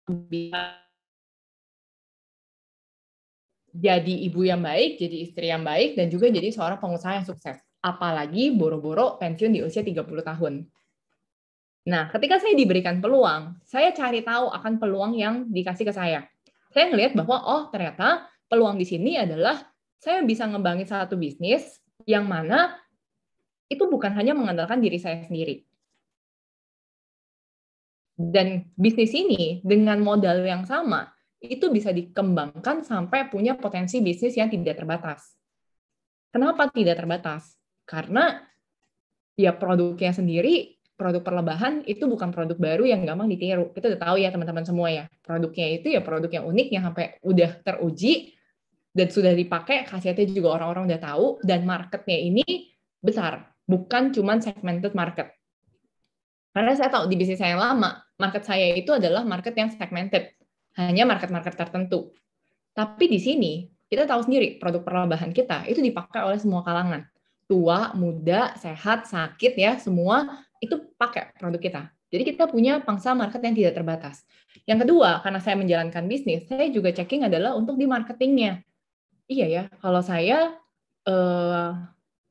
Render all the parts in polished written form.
bisa jadi ibu yang baik, jadi istri yang baik, dan juga jadi seorang pengusaha yang sukses. Apalagi boro-boro pensiun di usia 30 tahun. Nah, ketika saya diberikan peluang, saya cari tahu akan peluang yang dikasih ke saya. Saya ngelihat bahwa, oh ternyata peluang di sini adalah saya bisa ngembangin satu bisnis yang mana itu bukan hanya mengandalkan diri saya sendiri. Dan bisnis ini dengan modal yang sama, itu bisa dikembangkan sampai punya potensi bisnis yang tidak terbatas. Kenapa tidak terbatas? Karena ya produknya sendiri, produk perlebahan itu bukan produk baru yang gampang ditiru. Kita udah tahu ya teman-teman semua ya. Produknya itu ya produk yang unik yang sampai udah teruji dan sudah dipakai, khasiatnya juga orang-orang udah tahu, dan marketnya ini besar, bukan cuma segmented market. Karena saya tahu di bisnis saya yang lama, market saya itu adalah market yang segmented, hanya market-market tertentu. Tapi di sini, kita tahu sendiri, produk perlebahan kita itu dipakai oleh semua kalangan. Tua, muda, sehat, sakit, ya semua itu pakai produk kita. Jadi kita punya pangsa market yang tidak terbatas. Yang kedua, karena saya menjalankan bisnis, saya juga checking adalah untuk di marketingnya. Iya ya, kalau saya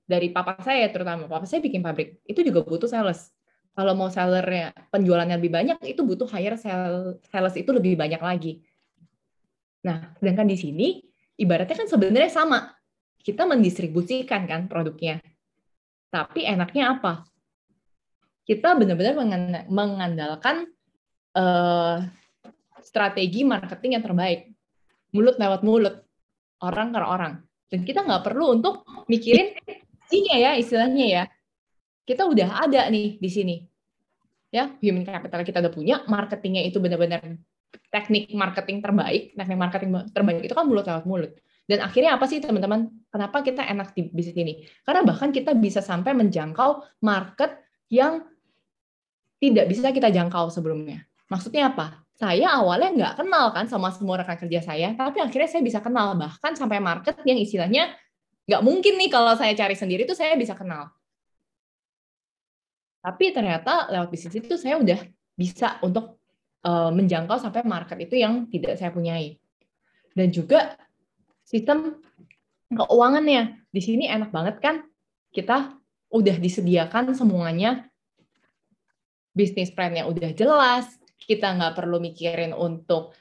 dari papa saya terutama, papa saya bikin pabrik, itu juga butuh sales. Kalau mau sellernya penjualannya lebih banyak, itu butuh hire sales itu lebih banyak lagi. Nah, sedangkan di sini ibaratnya kan sebenarnya sama. Kita mendistribusikan kan produknya. Tapi enaknya apa? Kita benar-benar mengandalkan strategi marketing yang terbaik. Mulut lewat mulut, orang ke orang. Dan kita nggak perlu untuk mikirin ini ya istilahnya ya. Kita udah ada nih di sini. Ya, human capital kita udah punya, marketingnya itu benar-benar teknik marketing terbaik itu kan mulut lewat mulut. Dan akhirnya apa sih teman-teman? Kenapa kita enak di bisnis ini? Karena bahkan kita bisa sampai menjangkau market yang tidak bisa kita jangkau sebelumnya. Maksudnya apa? Saya awalnya nggak kenal kan sama semua rekan kerja saya, tapi akhirnya saya bisa kenal bahkan sampai market yang istilahnya nggak mungkin nih kalau saya cari sendiri tuh saya bisa kenal. Tapi ternyata lewat bisnis itu saya udah bisa untuk menjangkau sampai market itu yang tidak saya punyai. Dan juga sistem keuangannya. Di sini enak banget kan? Kita udah disediakan semuanya. Bisnis plan-nya udah jelas. Kita nggak perlu mikirin untuk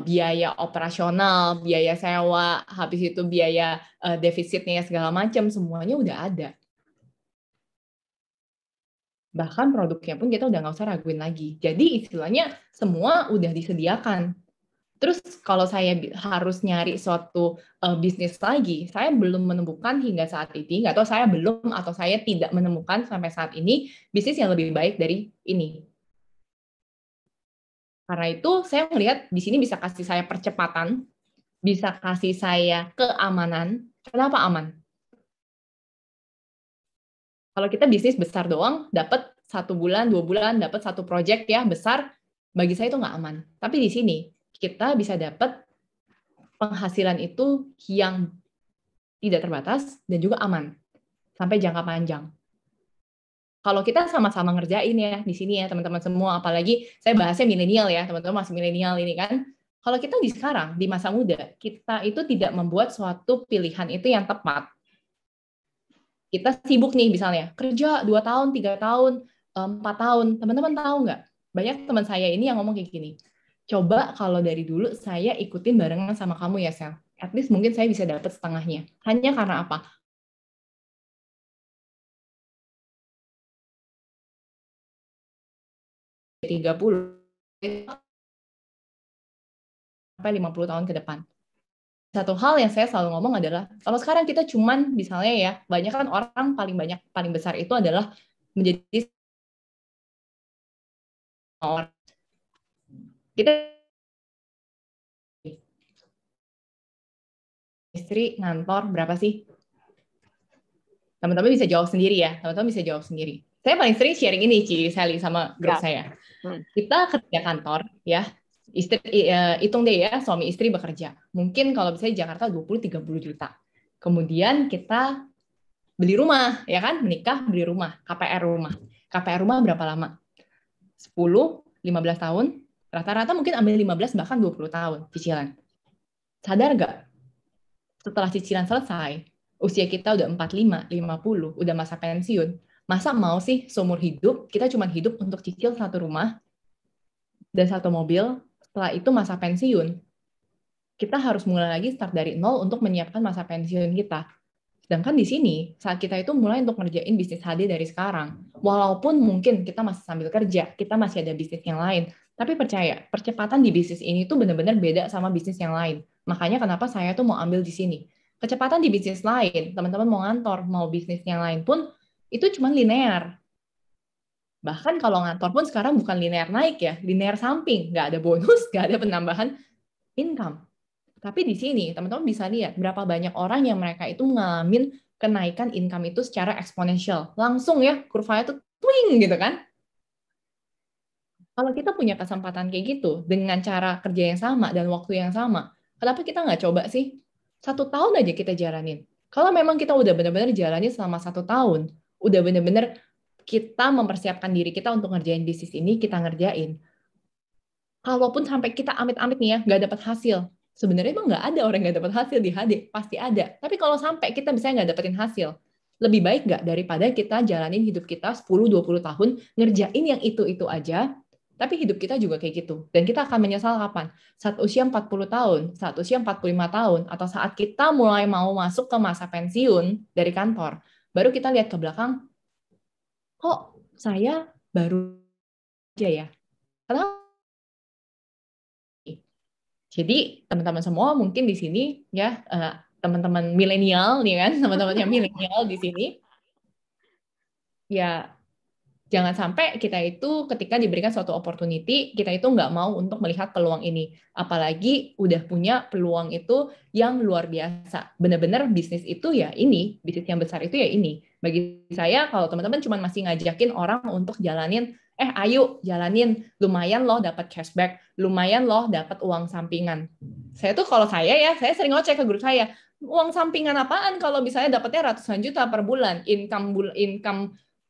biaya operasional, biaya sewa, habis itu biaya defisitnya segala macam, semuanya udah ada. Bahkan produknya pun kita udah nggak usah raguin lagi. Jadi istilahnya semua udah disediakan. Terus kalau saya harus nyari suatu bisnis lagi, saya belum menemukan hingga saat ini, nggak tahu saya belum atau saya tidak menemukan sampai saat ini bisnis yang lebih baik dari ini. Karena itu saya melihat di sini bisa kasih saya percepatan, bisa kasih saya keamanan. Kenapa aman? Kalau kita bisnis besar doang, dapat 1 bulan, 2 bulan, dapat satu project ya besar, bagi saya itu nggak aman. Tapi di sini kita bisa dapat penghasilan itu yang tidak terbatas dan juga aman sampai jangka panjang. Kalau kita sama-sama ngerjain ya di sini ya teman-teman semua, apalagi saya bahasnya milenial ya, teman-teman masih milenial ini kan. Kalau kita di sekarang, di masa muda, kita itu tidak membuat suatu pilihan itu yang tepat. Kita sibuk nih misalnya, kerja 2 tahun, 3 tahun, 4 tahun. Teman-teman tahu nggak? Banyak teman saya ini yang ngomong kayak gini, coba kalau dari dulu saya ikutin barengan sama kamu ya, Sel. At least mungkin saya bisa dapat setengahnya. Hanya karena apa? 30 sampai 50 tahun ke depan. Satu hal yang saya selalu ngomong adalah, kalau sekarang kita cuman misalnya ya, banyak kan orang paling besar itu adalah menjadi orang. Kita istri ngantor berapa sih? Teman-teman bisa jawab sendiri ya, teman-teman bisa jawab sendiri. Saya paling sering sharing ini, Ci Sally, sama grup saya. Kita kerja kantor, ya, hitung deh ya, suami istri bekerja. Mungkin kalau misalnya di Jakarta 20-30 juta. Kemudian kita beli rumah, ya kan? Menikah, beli rumah, KPR rumah. KPR rumah berapa lama? 10-15 tahun? Rata-rata mungkin ambil 15 bahkan 20 tahun cicilan. Sadar nggak? Setelah cicilan selesai, usia kita udah 45, 50, udah masa pensiun. Masa mau sih seumur hidup kita cuma hidup untuk cicil satu rumah dan satu mobil, setelah itu masa pensiun. Kita harus mulai lagi start dari nol untuk menyiapkan masa pensiun kita. Sedangkan di sini, saat kita itu mulai untuk ngerjain bisnis HD dari sekarang. Walaupun mungkin kita masih sambil kerja, kita masih ada bisnis yang lain. Tapi percaya, percepatan di bisnis ini tuh benar-benar beda sama bisnis yang lain. Makanya kenapa saya tuh mau ambil di sini. Kecepatan di bisnis lain, teman-teman mau ngantor, mau bisnis yang lain pun, itu cuma linear. Bahkan kalau ngantor pun sekarang bukan linear naik ya, linear samping. Nggak ada bonus, nggak ada penambahan income. Tapi di sini teman-teman bisa lihat berapa banyak orang yang mereka itu ngalamin kenaikan income itu secara eksponensial. Langsung ya, kurvanya tuh twing gitu kan. Kalau kita punya kesempatan kayak gitu, dengan cara kerja yang sama dan waktu yang sama, kenapa kita nggak coba sih? 1 tahun aja kita jalanin. Kalau memang kita udah benar-benar jalanin selama 1 tahun, udah benar-benar kita mempersiapkan diri kita untuk ngerjain bisnis ini, kita ngerjain. Kalaupun sampai kita amit-amit nih ya, nggak dapat hasil, sebenarnya emang nggak ada orang yang nggak dapat hasil di HD, pasti ada. Tapi kalau sampai kita bisa nggak dapetin hasil, lebih baik nggak daripada kita jalanin hidup kita 10-20 tahun, ngerjain yang itu-itu aja, tapi hidup kita juga kayak gitu. Dan kita akan menyesal kapan? Saat usia 40 tahun, saat usia 45 tahun, atau saat kita mulai mau masuk ke masa pensiun dari kantor, baru kita lihat ke belakang, kok saya baru aja ya? Kenapa? Jadi teman-teman semua mungkin di sini ya teman-teman milenial nih kan, teman-teman yang milenial di sini ya jangan sampai kita itu ketika diberikan suatu opportunity, kita itu nggak mau untuk melihat peluang ini. Apalagi udah punya peluang itu yang luar biasa. Benar-benar bisnis itu ya ini, bisnis yang besar itu ya ini. Bagi saya, kalau teman-teman cuma masih ngajakin orang untuk jalanin, ayo jalanin, lumayan loh dapat cashback, lumayan loh dapat uang sampingan. Saya tuh kalau saya sering ngoceh ke guru saya, uang sampingan apaan kalau misalnya dapatnya ratusan juta per bulan, income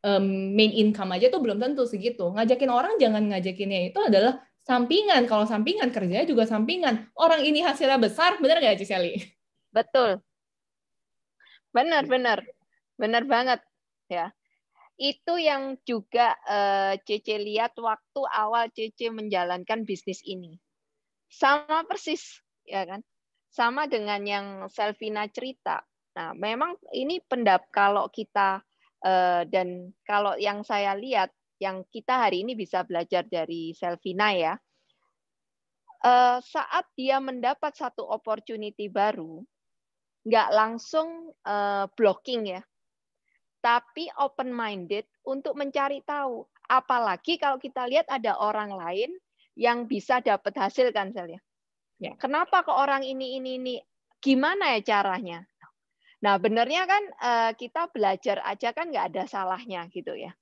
main income aja tuh belum tentu segitu. Ngajakin orang jangan ngajakinnya itu adalah sampingan. Kalau sampingan kerjanya juga sampingan. Orang ini hasilnya besar, benar nggak Ciseli? Betul, benar banget ya. Itu yang juga Cece lihat waktu awal Cece menjalankan bisnis ini. Sama persis, ya kan? Sama dengan yang Selvina cerita. Nah, memang ini kalau kita dan kalau yang saya lihat, yang kita hari ini bisa belajar dari Selvina ya, saat dia mendapat satu opportunity baru, nggak langsung blocking ya, tapi open-minded untuk mencari tahu. Apalagi kalau kita lihat ada orang lain yang bisa dapat hasil kan, Sel ya. Ya. Kenapa ke orang ini, gimana ya caranya? Nah, benarnya kan kita belajar aja kan nggak ada salahnya gitu ya.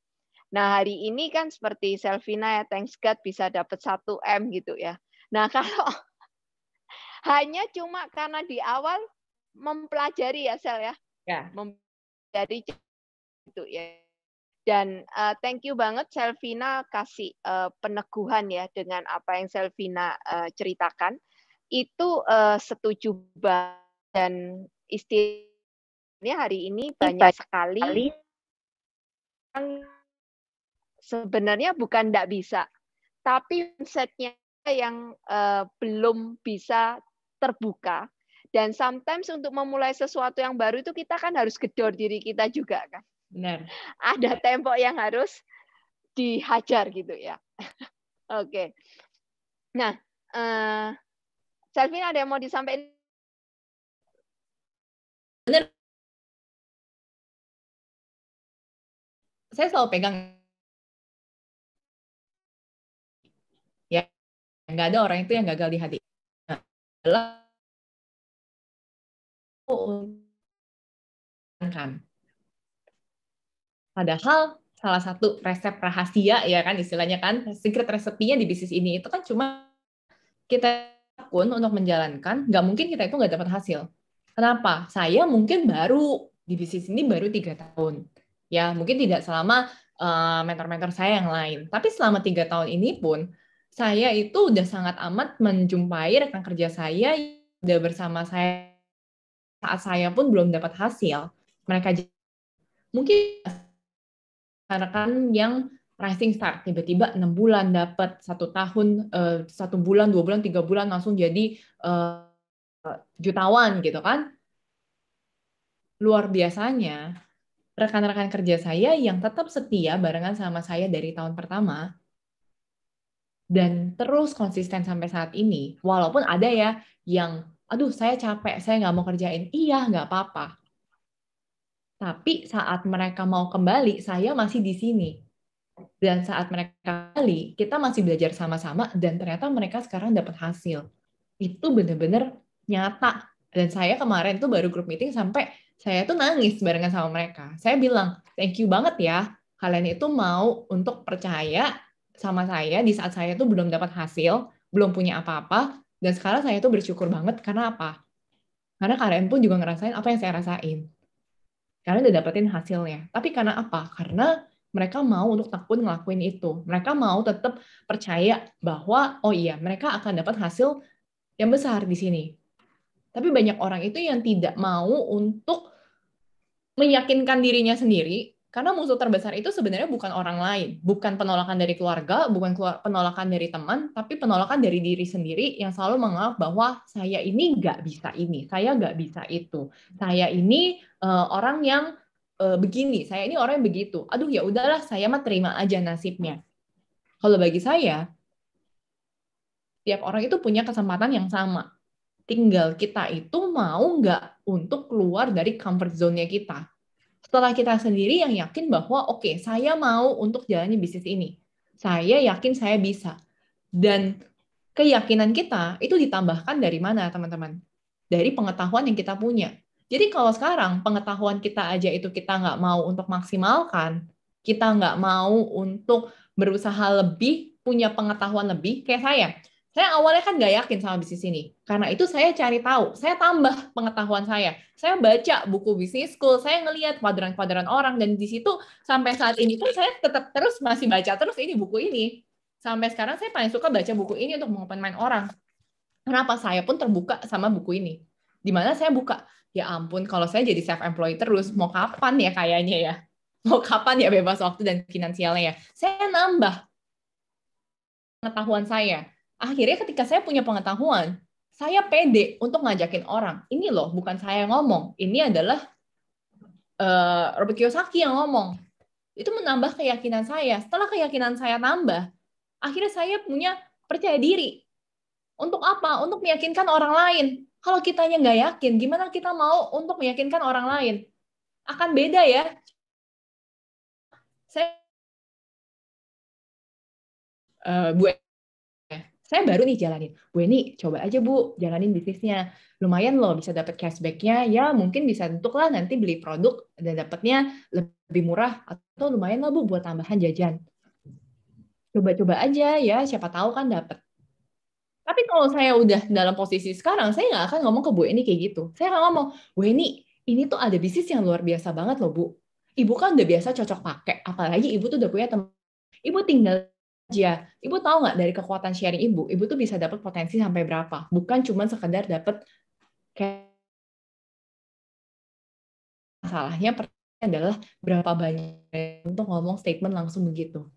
Nah, hari ini kan seperti Selvina ya, thanks God bisa dapat 1 M gitu ya. Nah, kalau hanya cuma karena di awal mempelajari ya, Sel ya. Ya. Mempelajari itu ya. Dan thank you banget Selvina kasih peneguhan ya dengan apa yang Selvina ceritakan. Itu setuju banget dan istilahnya hari ini banyak sekali yang sebenarnya bukan tidak bisa, tapi mindset-nya yang belum bisa terbuka. Dan sometimes untuk memulai sesuatu yang baru itu kita kan harus gedor diri kita juga kan. Benar. Ada tembok yang harus dihajar gitu ya. Oke. Nah, Selvina ada yang mau disampaikan? Benar. Saya selalu pegang ya, nggak ada orang itu yang gagal di hati. Kan. Padahal salah satu resep rahasia ya kan istilahnya kan secret resepinya di bisnis ini itu kan cuma kita pun untuk menjalankan nggak mungkin kita itu nggak dapat hasil. Kenapa? Saya mungkin baru di bisnis ini baru 3 tahun. Ya mungkin tidak selama mentor-mentor saya yang lain. Tapi selama 3 tahun ini pun saya itu udah sangat amat menjumpai rekan kerja saya yang udah bersama saya saat saya pun belum dapat hasil. Mereka mungkin rekan yang rising start, tiba-tiba 6 bulan dapat, 1 tahun, 1 bulan, 2 bulan, 3 bulan langsung jadi jutawan gitu kan. Luar biasanya, rekan-rekan kerja saya yang tetap setia barengan sama saya dari tahun pertama, dan terus konsisten sampai saat ini. Walaupun ada ya yang, aduh saya capek, saya nggak mau kerjain. Iya, nggak apa-apa. Tapi saat mereka mau kembali, saya masih di sini. Dan saat mereka kembali, kita masih belajar sama-sama, dan ternyata mereka sekarang dapat hasil. Itu benar-benar nyata. Dan saya kemarin tuh baru group meeting sampai saya tuh nangis barengan sama mereka. Saya bilang, thank you banget ya, kalian itu mau untuk percaya sama saya di saat saya tuh belum dapat hasil, belum punya apa-apa, dan sekarang saya tuh bersyukur banget karena apa? Karena kalian pun juga ngerasain apa yang saya rasain. Kalian udah dapetin hasilnya. Tapi karena apa? Karena mereka mau untuk tekun ngelakuin itu. Mereka mau tetap percaya bahwa, oh iya, mereka akan dapat hasil yang besar di sini. Tapi banyak orang itu yang tidak mau untuk meyakinkan dirinya sendiri, karena musuh terbesar itu sebenarnya bukan orang lain, bukan penolakan dari keluarga, bukan penolakan dari teman, tapi penolakan dari diri sendiri yang selalu menganggap bahwa saya ini nggak bisa ini, saya nggak bisa itu, saya ini orang yang begini, saya ini orang yang begitu. Aduh ya udahlah, saya mah terima aja nasibnya. Kalau bagi saya, tiap orang itu punya kesempatan yang sama. Tinggal kita itu mau nggak untuk keluar dari comfort zone-nya kita. Setelah kita sendiri yang yakin bahwa, oke, saya mau untuk jalani bisnis ini. Saya yakin saya bisa. Dan keyakinan kita itu ditambahkan dari mana, teman-teman? Dari pengetahuan yang kita punya. Jadi kalau sekarang pengetahuan kita aja itu kita nggak mau untuk maksimalkan, kita nggak mau untuk berusaha lebih, punya pengetahuan lebih, kayak saya awalnya kan nggak yakin sama bisnis ini. Karena itu saya cari tahu, saya tambah pengetahuan saya. Saya baca buku bisnis school, saya ngelihat kuadran-kuadran orang, dan di situ sampai saat ini pun saya tetap terus masih baca terus ini buku ini. Sampai sekarang saya paling suka baca buku ini untuk mengopen mind orang. Kenapa? Saya pun terbuka sama buku ini. Di mana saya buka, ya ampun, kalau saya jadi self-employed terus, mau kapan ya kayaknya ya? Mau kapan ya bebas waktu dan finansialnya ya? Saya nambah pengetahuan saya. Akhirnya ketika saya punya pengetahuan, saya pede untuk ngajakin orang. Ini loh, bukan saya yang ngomong. Ini adalah Robert Kiyosaki yang ngomong. Itu menambah keyakinan saya. Setelah keyakinan saya tambah, akhirnya saya punya percaya diri. Untuk apa? Untuk meyakinkan orang lain. Kalau kitanya nggak yakin, gimana kita mau untuk meyakinkan orang lain? Akan beda ya. Saya, Bu, saya baru nih jalanin. Bu ini coba aja Bu, jalanin bisnisnya. Lumayan loh bisa dapat cashback-nya. Ya mungkin bisa tentulah nanti beli produk dan dapatnya lebih murah. Atau lumayan lah Bu buat tambahan jajan. Coba-coba aja ya, siapa tahu kan dapat. Tapi kalau saya udah dalam posisi sekarang, saya nggak akan ngomong ke Bu Eni kayak gitu. Saya akan ngomong, Bu Eni, ini tuh ada bisnis yang luar biasa banget loh, Bu. Ibu kan udah biasa cocok pakai, apalagi Ibu tuh udah punya teman. Ibu tinggal aja. Ibu tahu nggak dari kekuatan sharing Ibu tuh bisa dapat potensi sampai berapa? Bukan cuma sekedar dapat kayak masalahnya adalah berapa banyak untuk ngomong statement langsung begitu.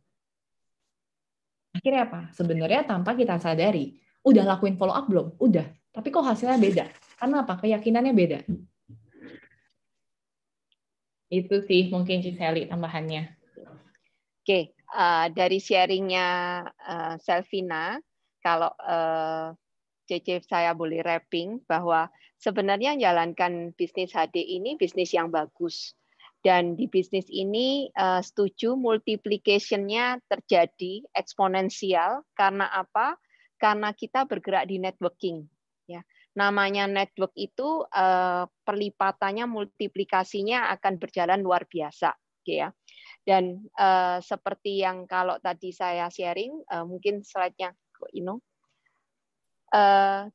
Akhirnya apa? Sebenarnya tanpa kita sadari, udah lakuin follow up belum? Udah. Tapi kok hasilnya beda? Karena apa? Keyakinannya beda. Itu sih mungkin Ciseli tambahannya. Oke, dari sharingnya Selvina, kalau CC saya boleh wrapping bahwa sebenarnya menjalankan bisnis HD ini bisnis yang bagus. Dan di bisnis ini setuju multiplication-nya terjadi eksponensial karena apa? Karena kita bergerak di networking. Ya, namanya network itu perlipatannya, multiplikasinya akan berjalan luar biasa, ya. Dan seperti yang kalau tadi saya sharing, mungkin slide-nya,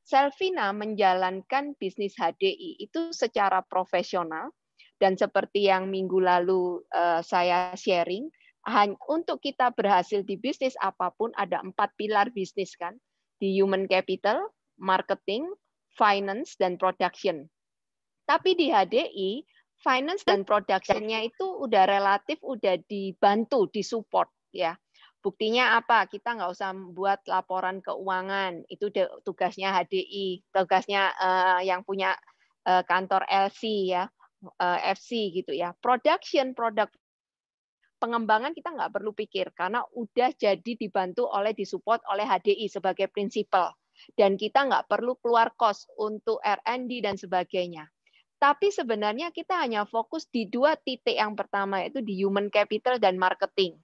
Selvina menjalankan bisnis HDI itu secara profesional, dan seperti yang minggu lalu saya sharing, untuk kita berhasil di bisnis apapun ada 4 pilar bisnis kan, di human capital, marketing, finance, dan production. Tapi di HDI, finance dan production-nya itu udah relatif udah dibantu, disupport ya. Buktinya apa? Kita nggak usah buat laporan keuangan, itu tugasnya HDI, tugasnya yang punya kantor LC ya, FC gitu ya. Product pengembangan kita nggak perlu pikir karena udah jadi dibantu disupport oleh HDI sebagai prinsipal, dan kita nggak perlu keluar cost untuk R&D dan sebagainya. Tapi sebenarnya kita hanya fokus di 2 titik yang pertama, yaitu di human capital dan marketing.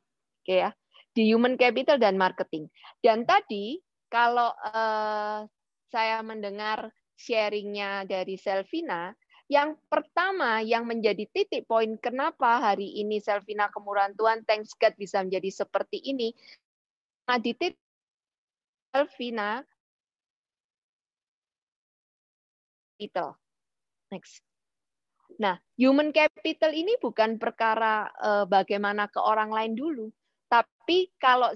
Oke ya. Di human capital dan marketing. Dan tadi kalau saya mendengar sharingnya dari Selvina, yang pertama yang menjadi titik poin kenapa hari ini Selvina Kemurahan Tuhan thanks God bisa menjadi seperti ini. Nah, di titik Selvina itu. Next. Nah, human capital ini bukan perkara bagaimana ke orang lain dulu. Tapi kalau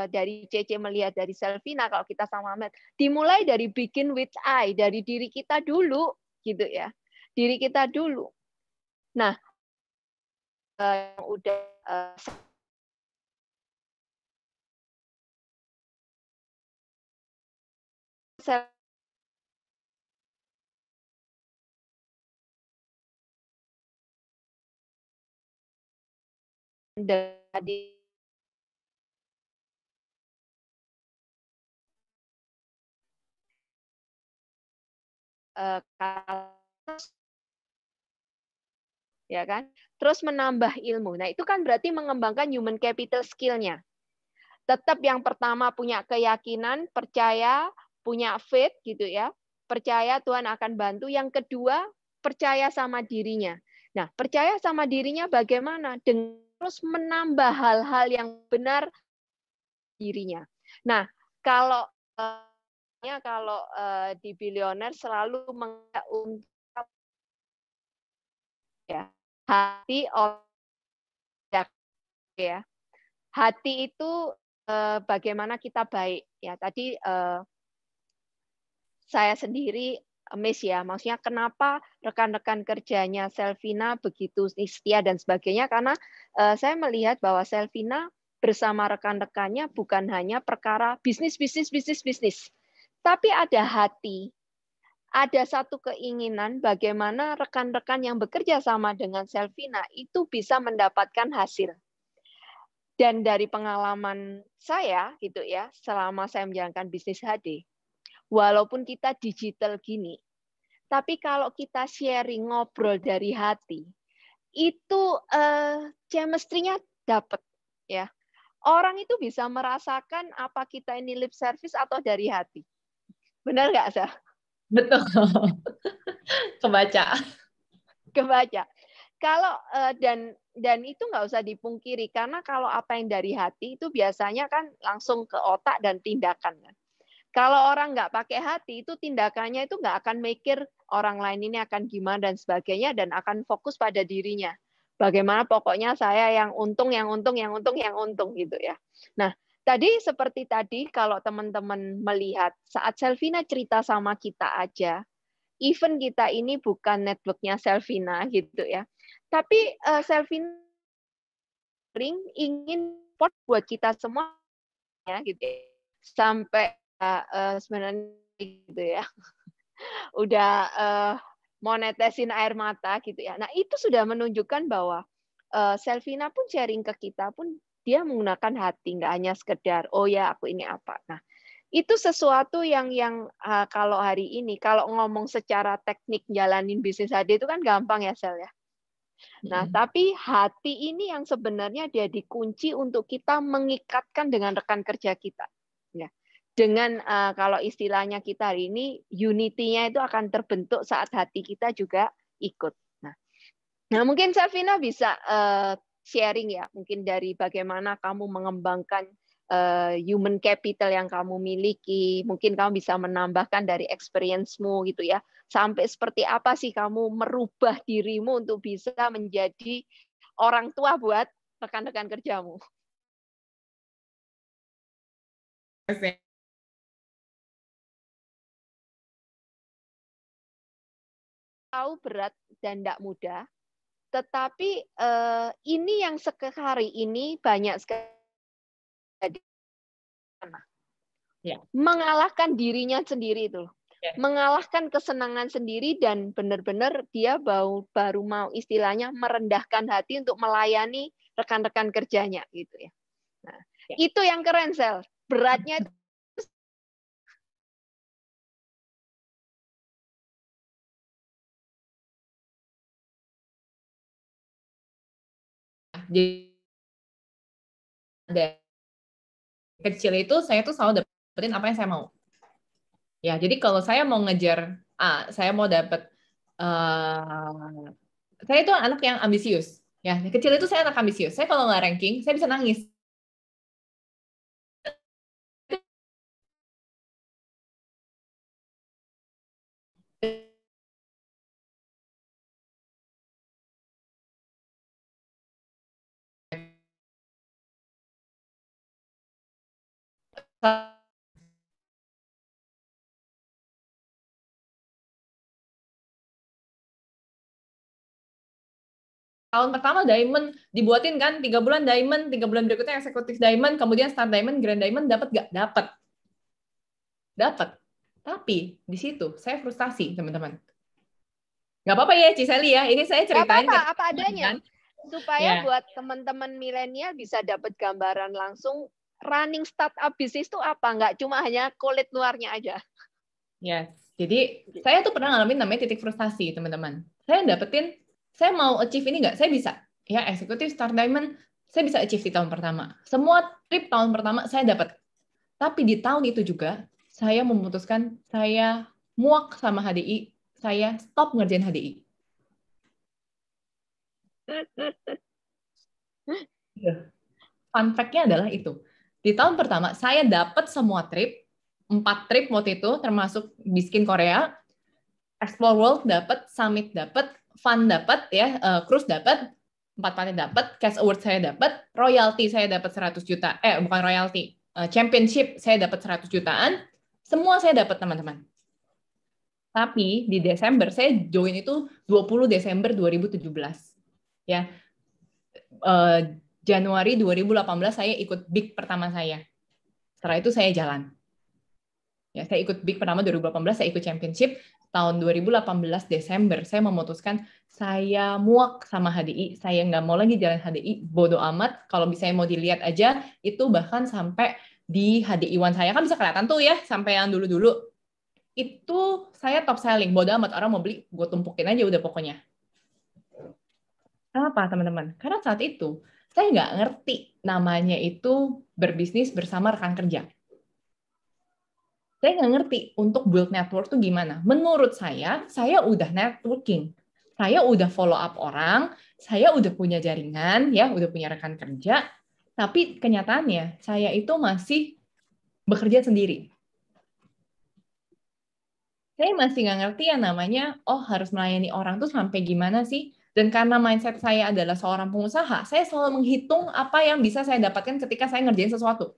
dari CC melihat dari Selvina, kalau kita sama Ahmed, dimulai dari begin with I, dari diri kita dulu, gitu ya. Diri kita dulu. Nah, udah dari ya kan, terus menambah ilmu. Nah, itu kan berarti mengembangkan human capital skill-nya. Tetap yang pertama punya keyakinan, percaya, punya faith gitu ya. Percaya Tuhan akan bantu. Yang kedua, percaya sama dirinya. Nah, percaya sama dirinya bagaimana? Dengan terus menambah hal-hal yang benar dirinya. Nah, kalau di Billionaire selalu mengungkap ya, hati ya. Hati itu bagaimana kita baik ya. Tadi saya sendiri miss ya, maksudnya kenapa rekan-rekan kerjanya Selvina begitu setia dan sebagainya, karena saya melihat bahwa Selvina bersama rekan-rekannya bukan hanya perkara bisnis, tapi ada hati, ada satu keinginan bagaimana rekan-rekan yang bekerja sama dengan Selvina itu bisa mendapatkan hasil. Dan dari pengalaman saya gitu ya, selama saya menjalankan bisnis HD, walaupun kita digital gini, tapi kalau kita sharing ngobrol dari hati, itu chemistry-nya dapat ya. Orang itu bisa merasakan apa kita ini lip service atau dari hati. Benar nggak, Sah? Betul. Kebaca. Kalau dan itu nggak usah dipungkiri, karena kalau apa yang dari hati itu biasanya kan langsung ke otak dan tindakan. Kalau orang nggak pakai hati, itu tindakannya itu nggak akan mikir orang lain ini akan gimana dan sebagainya, dan akan fokus pada dirinya. Bagaimana pokoknya saya yang untung gitu ya. Nah, seperti tadi kalau teman-teman melihat saat Selvina cerita sama kita aja, even kita ini bukan networknya Selvina gitu ya, tapi Selvina ingin support buat kita semua ya gitu ya. Sampai sebenarnya gitu ya, udah mau netesin air mata gitu ya. Nah, itu sudah menunjukkan bahwa Selvina pun sharing ke kita pun dia menggunakan hati, nggak hanya sekedar oh ya aku ini apa. Nah, itu sesuatu yang kalau hari ini kalau ngomong secara teknik jalanin bisnis HD itu kan gampang ya, Sel ya. Nah, tapi hati ini yang sebenarnya dia dikunci untuk kita mengikatkan dengan rekan kerja kita. Ya. Dengan kalau istilahnya kita hari ini unity-nya itu akan terbentuk saat hati kita juga ikut. Nah mungkin Selvina bisa sharing ya, mungkin dari bagaimana kamu mengembangkan human capital yang kamu miliki, mungkin kamu bisa menambahkan dari experience-mu gitu ya, sampai seperti apa sih kamu merubah dirimu untuk bisa menjadi orang tua buat rekan-rekan kerjamu? Tahu berat dan tidak mudah, tetapi ini yang hari ini banyak sekali Ya. mengalahkan dirinya sendiri itu. Ya. Mengalahkan kesenangan sendiri dan benar-benar dia baru mau istilahnya merendahkan hati untuk melayani rekan-rekan kerjanya gitu ya. Nah, Ya. itu yang keren, Sel. Beratnya itu jadi kecil itu saya tuh selalu dapetin apa yang saya mau. Ya, jadi kalau saya mau ngejar saya mau dapet saya itu anak yang ambisius. Ya, kecil itu saya anak ambisius. Saya kalau nggak ranking, saya bisa nangis. Tahun pertama diamond dibuatin kan 3 bulan diamond, 3 bulan berikutnya eksekutif diamond, kemudian star diamond, grand diamond, dapat nggak? Dapat. Tapi di situ saya frustasi teman-teman. Nggak apa-apa ya Ciseli ya, ini saya ceritain apa adanya kan? supaya buat teman-teman milenial bisa dapat gambaran langsung running startup bisnis itu apa, nggak cuma hanya kulit luarnya aja. Ya, jadi saya tuh pernah ngalamin namanya titik frustasi teman-teman. Saya mau achieve ini nggak? Saya bisa. Ya, eksekutif star diamond, saya bisa achieve di tahun pertama. Semua trip tahun pertama saya dapat. Tapi di tahun itu juga, saya memutuskan saya muak sama HDI, saya stop ngerjain HDI. Fun fact-nya adalah itu. Di tahun pertama, saya dapat semua trip, 4 trip waktu itu, termasuk Biskin Korea, Explore World dapat, Summit dapat, Fun dapat, ya, Cruise dapat, 4 panet dapat, Cash Award saya dapat, royalty saya dapat 100 juta, bukan royalty, championship saya dapat 100 jutaan, semua saya dapat teman-teman. Tapi di Desember saya join itu 20 Desember 2017. Ya. Januari 2018 saya ikut big pertama saya. Setelah itu saya jalan. Ya, saya ikut big pertama 2018, saya ikut championship. Tahun 2018 Desember saya memutuskan saya muak sama HDI, saya nggak mau lagi jalan HDI, bodoh amat. Kalau bisa mau dilihat aja, itu bahkan sampai di HDI One saya kan bisa kelihatan tuh ya, sampai yang dulu-dulu. Itu saya top selling, bodoh amat, orang mau beli, gue tumpukin aja udah pokoknya. Kenapa teman-teman? Karena saat itu saya nggak ngerti namanya itu berbisnis bersama rekan kerja. Saya nggak ngerti untuk build network tuh gimana. Menurut saya udah networking. Saya udah follow up orang, saya udah punya jaringan, ya, udah punya rekan kerja, tapi kenyataannya saya itu masih bekerja sendiri. Saya masih nggak ngerti yang namanya, harus melayani orang tuh sampai gimana sih? Dan karena mindset saya adalah seorang pengusaha, saya selalu menghitung apa yang bisa saya dapatkan ketika saya ngerjain sesuatu.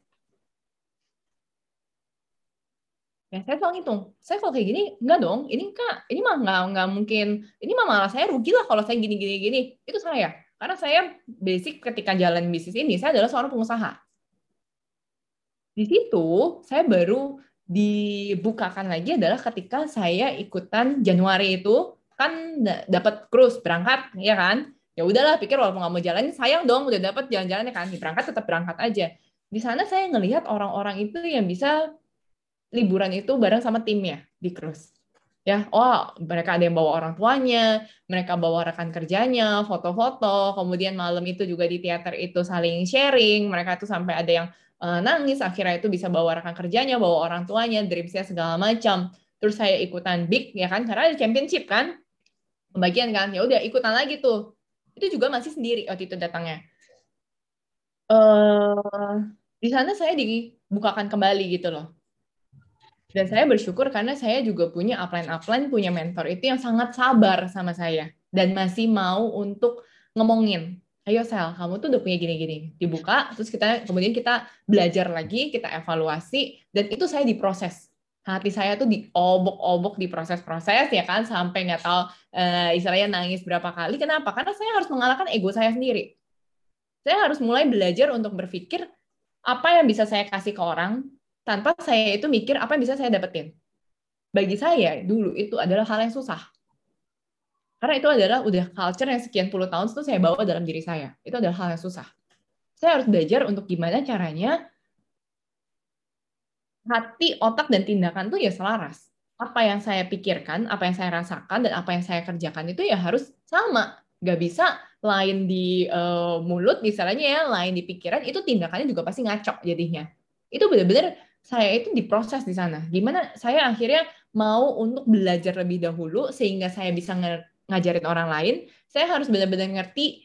Ya, saya selalu hitung. Saya kalau kayak gini, enggak dong. Ini mah nggak mungkin. Ini mah malah saya rugi lah kalau saya gini. Itu saya. Karena saya basic ketika jalan bisnis ini, saya adalah seorang pengusaha. Di situ, saya baru dibukakan lagi adalah ketika saya ikutan Januari itu, kan dapat cruise, berangkat, ya kan? Ya udahlah, pikir walaupun nggak mau jalan, sayang dong, udah dapat jalan-jalannya kan. Berangkat tetap berangkat aja. Di sana saya ngelihat orang-orang itu yang bisa liburan itu bareng sama timnya di cruise. Ya, mereka ada yang bawa orang tuanya, mereka bawa rekan kerjanya, foto-foto, kemudian malam itu juga di teater itu saling sharing, mereka tuh sampai ada yang nangis, akhirnya itu bisa bawa rekan kerjanya, bawa orang tuanya, dripsnya segala macam. Terus saya ikutan big, ya kan, karena ada championship kan, pembagian kan, ya udah ikutan lagi tuh. Itu juga masih sendiri waktu itu datangnya. Di sana saya dibukakan kembali gitu loh. Dan saya bersyukur karena saya juga punya upline, punya mentor itu yang sangat sabar sama saya. Dan masih mau untuk ngomongin. ayo Sel, kamu tuh udah punya gini-gini. Dibuka, terus kemudian kita belajar lagi, kita evaluasi, dan itu saya diproses. Hati saya tuh diobok-obok di proses-proses, ya kan, sampai nggak tahu istilahnya nangis berapa kali. Kenapa? Karena saya harus mengalahkan ego saya sendiri. Saya harus mulai belajar untuk berpikir apa yang bisa saya kasih ke orang, tanpa saya itu mikir apa yang bisa saya dapetin. Bagi saya, dulu itu adalah hal yang susah. Karena itu adalah udah culture yang sekian puluh tahun itu saya bawa dalam diri saya. Itu adalah hal yang susah. Saya harus belajar untuk gimana caranya hati, otak, dan tindakan tuh ya selaras. Apa yang saya pikirkan, apa yang saya rasakan, dan apa yang saya kerjakan itu ya harus sama. Nggak bisa lain di mulut, misalnya ya, lain di pikiran, itu tindakannya juga pasti ngaco jadinya. Itu benar-benar saya itu diproses di sana. Gimana saya akhirnya mau untuk belajar lebih dahulu, sehingga saya bisa ngajarin orang lain, saya harus benar-benar ngerti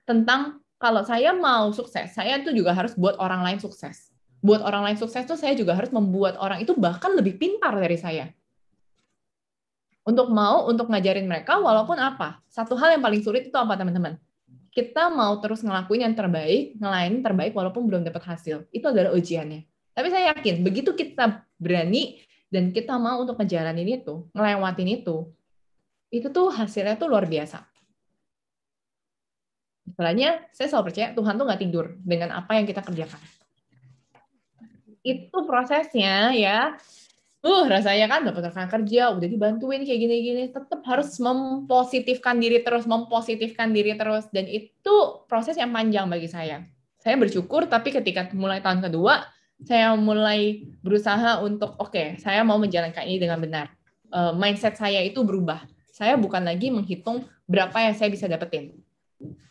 tentang kalau saya mau sukses, saya tuh juga harus buat orang lain sukses. Buat orang lain sukses tuh saya juga harus membuat orang itu bahkan lebih pintar dari saya. Untuk ngajarin mereka, walaupun apa? Satu hal yang paling sulit itu apa, teman-teman? Kita mau terus ngelakuin yang terbaik, ngelain terbaik walaupun belum dapat hasil. Itu adalah ujiannya. Tapi saya yakin, begitu kita berani dan kita mau untuk ngejalanin itu, ngelewatin itu tuh hasilnya tuh luar biasa. Misalnya, saya selalu percaya Tuhan tuh nggak tidur dengan apa yang kita kerjakan. Itu prosesnya ya. Rasanya kan dapat rekan kerja, udah dibantuin kayak gini-gini, tetap harus mempositifkan diri terus, dan itu proses yang panjang bagi saya. Saya bersyukur, tapi ketika mulai tahun kedua, saya mulai berusaha untuk, oke, saya mau menjalankan ini dengan benar. Mindset saya itu berubah. Saya bukan lagi menghitung berapa yang saya bisa dapetin.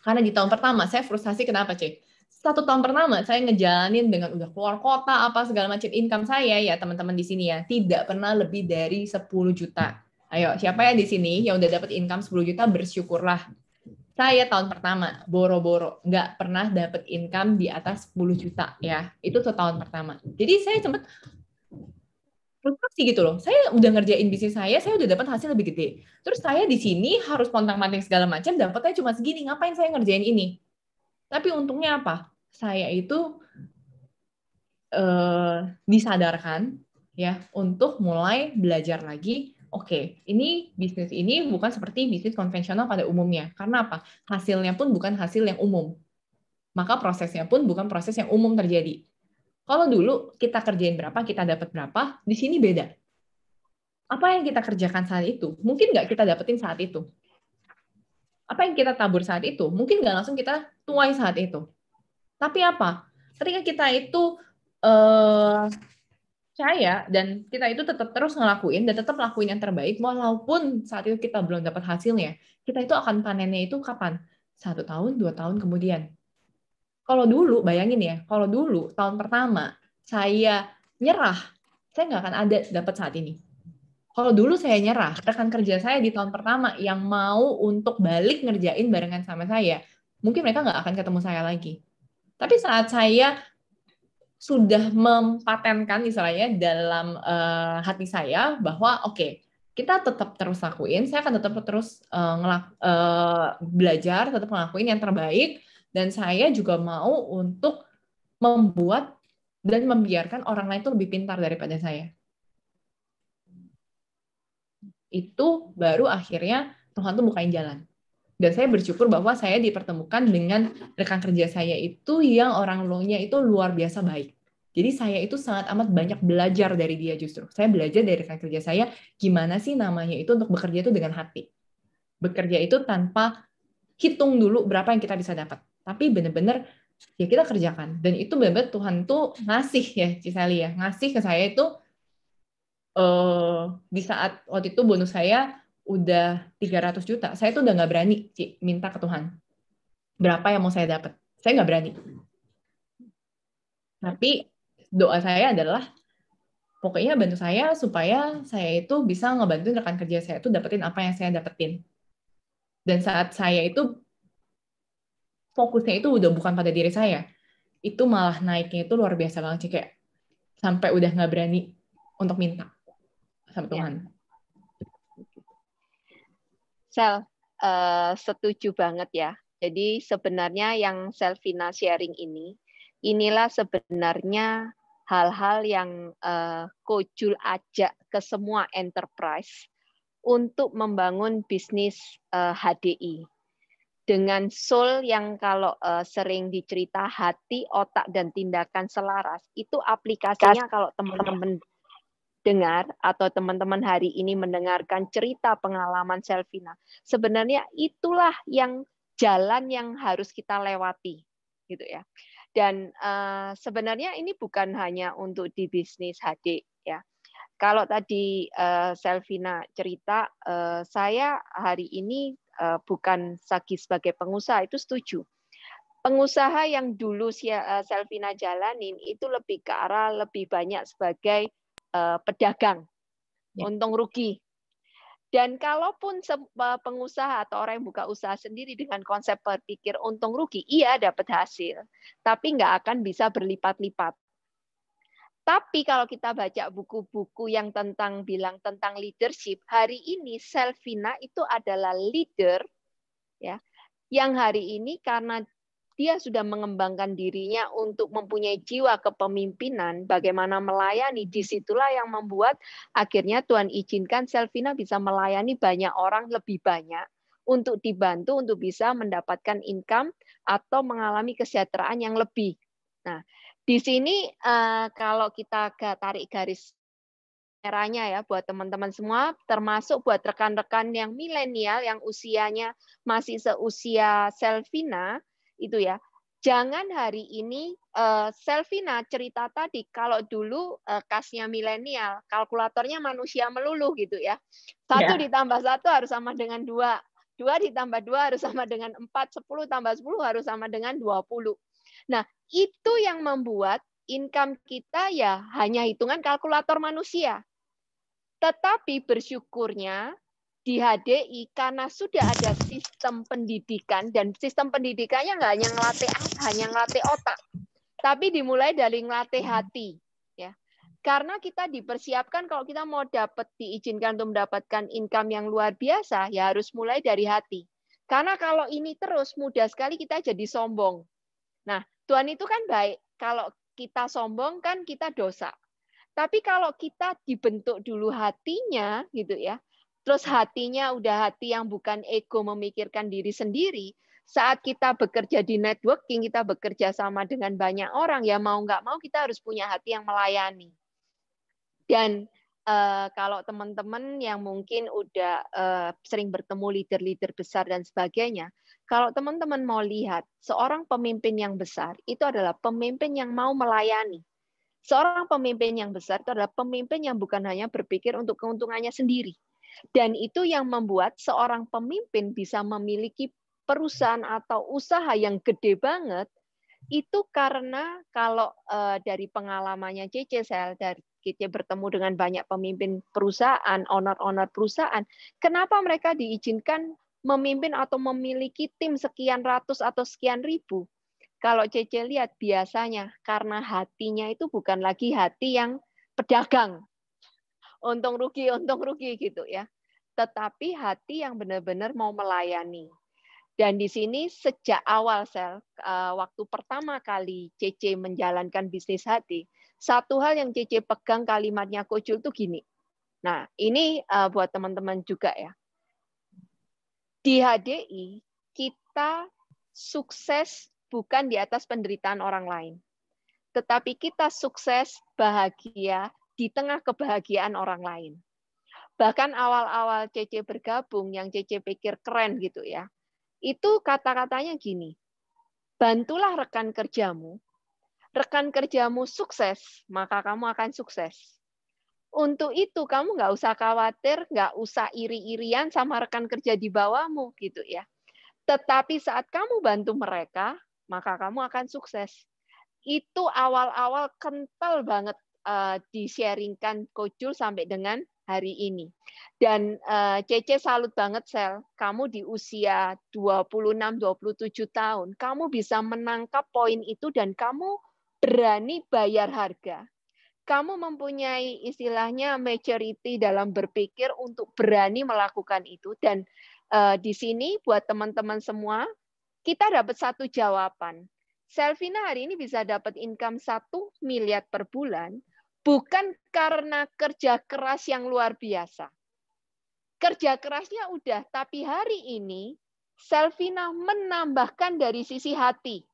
Karena di tahun pertama, saya frustasi kenapa, Cek? 1 tahun pertama saya ngejalanin dengan udah keluar kota apa segala macam, income saya ya teman-teman di sini ya tidak pernah lebih dari 10 juta. Ayo, siapa ya di sini yang udah dapat income 10 juta, bersyukurlah. Saya tahun pertama boro-boro nggak pernah dapat income di atas 10 juta ya. Itu tuh tahun pertama. Jadi saya sempat frustasi gitu loh. Saya udah ngerjain bisnis saya udah dapat hasil lebih gede. Terus saya di sini harus pontang-panting segala macam, dapatnya cuma segini. Ngapain saya ngerjain ini? Tapi untungnya apa? Saya itu disadarkan ya untuk mulai belajar lagi. Oke, ini bisnis ini bukan seperti bisnis konvensional pada umumnya. Karena apa? Hasilnya pun bukan hasil yang umum. Maka prosesnya pun bukan proses yang umum terjadi. Kalau dulu kita kerjain berapa, kita dapat berapa, di sini beda. Apa yang kita kerjakan saat itu, mungkin nggak kita dapetin saat itu. Apa yang kita tabur saat itu, mungkin nggak langsung kita tuai saat itu. Tapi apa? Ketika kita itu percaya dan kita itu tetap terus ngelakuin dan tetap lakuin yang terbaik walaupun saat itu kita belum dapat hasilnya, kita itu akan panennya itu kapan? 1 tahun, 2 tahun kemudian. Kalau dulu, bayangin ya, kalau dulu tahun pertama saya nyerah, saya nggak akan ada dapat saat ini. Kalau dulu saya nyerah, rekan kerja saya di tahun pertama yang mau untuk balik ngerjain barengan sama saya, mungkin mereka nggak akan ketemu saya lagi. Tapi saat saya sudah mempatenkan misalnya dalam hati saya bahwa oke, kita tetap terus lakuin, saya akan tetap terus belajar, tetap ngelakuin yang terbaik, dan saya juga mau untuk membuat dan membiarkan orang lain itu lebih pintar daripada saya. Itu baru akhirnya Tuhan tuh bukain jalan. Dan saya bersyukur bahwa saya dipertemukan dengan rekan kerja saya itu yang orang low-nya itu luar biasa baik. Jadi saya itu sangat amat banyak belajar dari dia justru. Saya belajar dari rekan kerja saya, gimana sih namanya itu untuk bekerja itu dengan hati. Bekerja itu tanpa hitung dulu berapa yang kita bisa dapat. Tapi benar-benar ya kita kerjakan. Dan itu benar-benar Tuhan tuh ngasih ya, Ciseli ya. Ngasih ke saya itu di saat waktu itu bonus saya udah 300 juta. Saya tuh udah nggak berani minta ke Tuhan. Berapa yang mau saya dapat. Saya nggak berani. Tapi doa saya adalah pokoknya bantu saya supaya saya itu bisa ngebantuin rekan kerja saya itu dapetin apa yang saya dapetin. Dan saat saya itu fokusnya itu udah bukan pada diri saya, itu malah naiknya itu luar biasa banget sih, kayak sampai udah nggak berani untuk minta sama Tuhan. Sel, setuju banget ya. Jadi sebenarnya yang Selvina sharing inilah sebenarnya hal-hal yang Kojul ajak ke semua enterprise untuk membangun bisnis HDI. Dengan soul yang kalau sering dicerita hati, otak, dan tindakan selaras, itu aplikasinya kalau teman-teman dengar atau teman-teman hari ini mendengarkan cerita pengalaman Selvina, sebenarnya itulah yang jalan yang harus kita lewati, gitu ya. Dan sebenarnya ini bukan hanya untuk di bisnis HD ya. Kalau tadi Selvina cerita, saya hari ini bukan lagi sebagai pengusaha, itu setuju. Pengusaha yang dulu Selvina jalanin itu lebih ke arah lebih banyak sebagai pedagang, untung rugi. Dan kalaupun pengusaha atau orang yang buka usaha sendiri dengan konsep berpikir untung rugi, iya dapat hasil, tapi nggak akan bisa berlipat-lipat. Tapi kalau kita baca buku-buku yang bilang tentang leadership, hari ini Selvina itu adalah leader ya, yang hari ini karena dia sudah mengembangkan dirinya untuk mempunyai jiwa kepemimpinan, bagaimana melayani, disitulah yang membuat akhirnya Tuhan izinkan Selvina bisa melayani banyak orang lebih banyak untuk dibantu untuk bisa mendapatkan income atau mengalami kesejahteraan yang lebih. Nah, di sini kalau kita tarik garis merahnya ya buat teman-teman semua, termasuk buat rekan-rekan yang milenial yang usianya masih seusia Selvina, itu ya, jangan hari ini Selvina cerita tadi kalau dulu kasnya milenial, kalkulatornya manusia melulu gitu ya. 1 ditambah 1 harus sama dengan 2. 2 ditambah 2 harus sama dengan 4, 10 tambah 10 harus sama dengan 20. Nah, itu yang membuat income kita ya hanya hitungan kalkulator manusia. Tetapi bersyukurnya di HDI karena sudah ada sistem pendidikan, dan sistem pendidikannya nggak hanya ngelatih otak, tapi dimulai dari ngelatih hati, ya. Karena kita dipersiapkan kalau kita mau diizinkan untuk mendapatkan income yang luar biasa, ya harus mulai dari hati. Karena kalau ini terus mudah sekali kita jadi sombong. Nah, Tuhan itu kan baik. Kalau kita sombong kan kita dosa. Tapi kalau kita dibentuk dulu hatinya, gitu ya, terus hatinya udah hati yang bukan ego memikirkan diri sendiri, saat kita bekerja di networking, kita bekerja sama dengan banyak orang, ya mau nggak mau kita harus punya hati yang melayani. Dan kalau teman-teman yang mungkin udah sering bertemu leader-leader besar dan sebagainya, kalau teman-teman mau lihat seorang pemimpin yang besar, itu adalah pemimpin yang mau melayani. Seorang pemimpin yang besar itu adalah pemimpin yang bukan hanya berpikir untuk keuntungannya sendiri. Dan itu yang membuat seorang pemimpin bisa memiliki perusahaan atau usaha yang gede banget, itu karena kalau dari pengalamannya Cece, Cece bertemu dengan banyak pemimpin perusahaan, owner-owner perusahaan, kenapa mereka diizinkan memimpin atau memiliki tim sekian ratus atau sekian ribu? Kalau Cece lihat biasanya karena hatinya itu bukan lagi hati yang pedagang, untung rugi gitu ya, tetapi hati yang benar-benar mau melayani. Dan di sini sejak awal waktu pertama kali Cece menjalankan bisnis hati, satu hal yang Cece pegang kalimatnya Kojul itu gini. Nah, ini buat teman-teman juga ya. Di HDI kita sukses bukan di atas penderitaan orang lain. Tetapi kita sukses bahagia di tengah kebahagiaan orang lain. Bahkan awal-awal Cece bergabung, yang Cece pikir keren gitu ya, itu kata-katanya gini, bantulah rekan kerjamu sukses, maka kamu akan sukses. Untuk itu kamu nggak usah khawatir, nggak usah iri-irian sama rekan kerja di bawahmu gitu ya. Tetapi saat kamu bantu mereka, maka kamu akan sukses. Itu awal-awal kental banget di-sharingkan Kojul sampai dengan hari ini. Dan Cece salut banget, Sel. Kamu di usia 26-27 tahun, kamu bisa menangkap poin itu dan kamu berani bayar harga. Kamu mempunyai istilahnya maturity dalam berpikir untuk berani melakukan itu. Dan di sini buat teman-teman semua, kita dapat satu jawaban. Selvina hari ini bisa dapat income 1 miliar per bulan, bukan karena kerja keras yang luar biasa. Kerja kerasnya udah, tapi hari ini Selvina menambahkan dari sisi hati.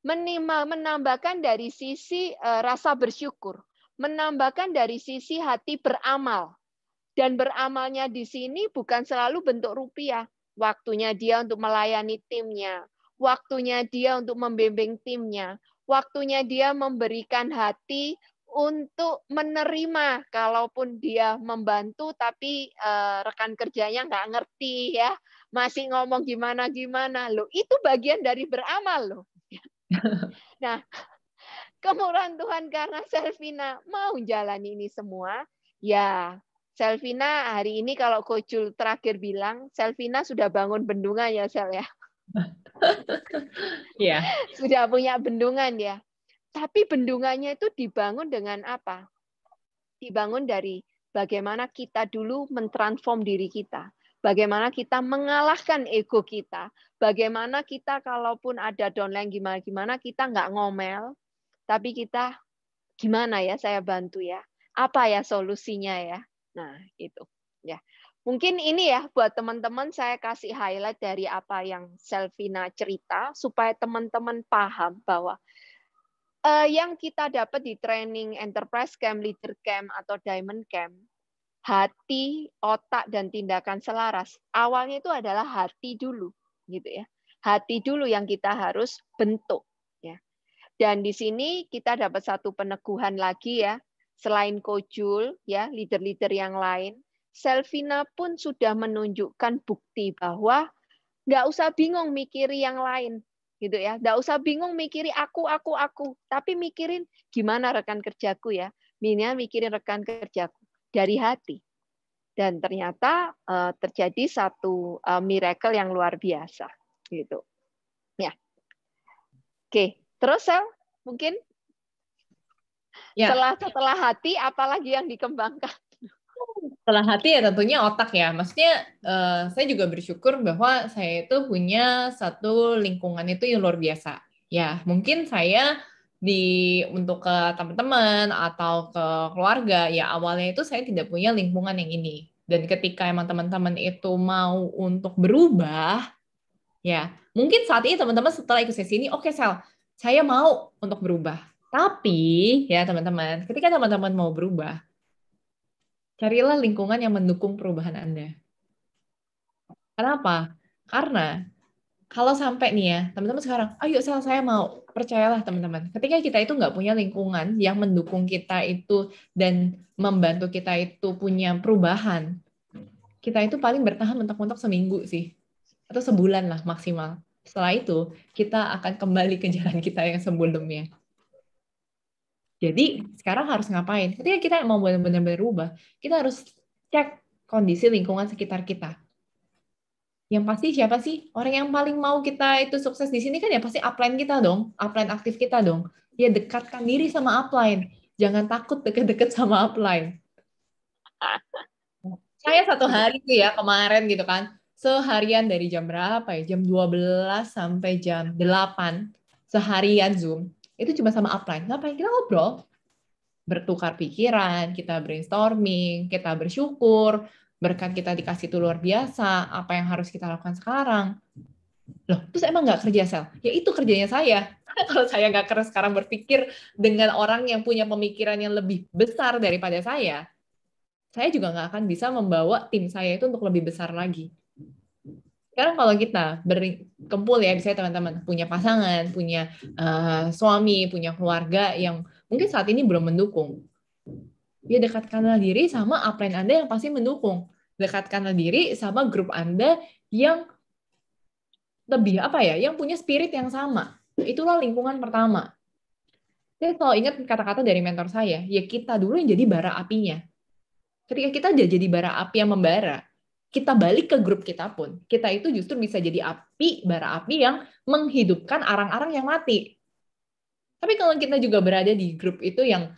Menambahkan dari sisi rasa bersyukur. Menambahkan dari sisi hati beramal. Dan beramalnya di sini bukan selalu bentuk rupiah. Waktunya dia untuk melayani timnya. Waktunya dia untuk membimbing timnya. Waktunya dia memberikan hati untuk menerima, kalaupun dia membantu, tapi rekan kerjanya nggak ngerti ya, masih ngomong gimana-gimana. Loh, itu bagian dari beramal loh. Nah, kemurahan Tuhan karena Selvina mau jalani ini semua, ya Selvina hari ini kalau Coach Jul terakhir bilang, Selvina sudah bangun bendungan ya Sel ya. Iya. Sudah punya bendungan ya. Tapi bendungannya itu dibangun dengan apa? Dibangun dari bagaimana kita dulu mentransform diri kita. Bagaimana kita mengalahkan ego kita. Bagaimana kita kalaupun ada downline gimana-gimana, kita nggak ngomel. Tapi kita, gimana ya saya bantu ya? Apa ya solusinya ya? Nah, itu. Ya. Mungkin ini ya buat teman-teman saya kasih highlight dari apa yang Selvina cerita supaya teman-teman paham bahwa yang kita dapat di training Enterprise Camp, Leader Camp atau Diamond Camp, hati, otak dan tindakan selaras. Awalnya itu adalah hati dulu, gitu ya. Hati dulu yang kita harus bentuk, ya. Dan di sini kita dapat satu peneguhan lagi ya. Selain Coach Jul, ya, leader-leader yang lain, Selvina pun sudah menunjukkan bukti bahwa nggak usah bingung mikiri yang lain, gitu ya. Nggak usah bingung mikiri aku, tapi mikirin gimana rekan kerjaku ya. Minimal mikirin rekan kerjaku dari hati. Dan ternyata terjadi satu miracle yang luar biasa, gitu. Ya. Oke, terus Sel, mungkin Ya. setelah hati apalagi yang dikembangkan? Setelah hati ya tentunya otak ya. Maksudnya saya juga bersyukur bahwa saya itu punya satu lingkungan itu yang luar biasa. Ya, mungkin saya untuk ke teman-teman atau ke keluarga, ya awalnya itu saya tidak punya lingkungan yang ini. Dan ketika emang teman-teman itu mau untuk berubah, ya mungkin saat ini teman-teman setelah ikut sesi ini, oke Sel, saya mau untuk berubah. Tapi ya teman-teman, ketika teman-teman mau berubah, carilah lingkungan yang mendukung perubahan Anda. Kenapa? Karena kalau sampai nih ya, teman-teman sekarang, ayo saya mau, percayalah teman-teman. Ketika kita itu nggak punya lingkungan yang mendukung kita itu dan membantu kita itu punya perubahan, kita itu paling bertahan mentok-mentok seminggu sih. Atau sebulan lah maksimal. Setelah itu, kita akan kembali ke jalan kita yang sebelumnya. Jadi, sekarang harus ngapain? Ketika kita mau benar-benar berubah, kita harus cek kondisi lingkungan sekitar kita. Yang pasti siapa sih? Orang yang paling mau kita itu sukses di sini kan ya pasti upline kita dong, upline aktif kita dong. Ya dekatkan diri sama upline. Jangan takut deket-deket sama upline. Saya satu hari tuh ya kemarin gitu kan, seharian dari jam berapa ya? Jam 12 sampai jam 8, seharian Zoom. Itu cuma sama upline. Ngapain? Kita ngobrol. Bertukar pikiran, kita brainstorming, kita bersyukur, berkat kita dikasih itu luar biasa, apa yang harus kita lakukan sekarang. Loh, terus emang nggak kerja Sel? Ya itu kerjanya saya. Kalau saya nggak keras sekarang berpikir dengan orang yang punya pemikiran yang lebih besar daripada saya juga nggak akan bisa membawa tim saya itu untuk lebih besar lagi. Sekarang kalau kita berkumpul ya, misalnya teman-teman punya pasangan, punya suami, punya keluarga yang mungkin saat ini belum mendukung, ya dekatkanlah diri sama upline Anda yang pasti mendukung. Dekatkanlah diri sama grup Anda yang lebih apa ya, yang punya spirit yang sama. Itulah lingkungan pertama. Saya selalu ingat kata-kata dari mentor saya, ya kita dulu yang jadi bara apinya. Ketika kita udah jadi bara api yang membara, kita balik ke grup kita pun, kita itu justru bisa jadi api, bara api yang menghidupkan arang-arang yang mati. Tapi kalau kita juga berada di grup itu yang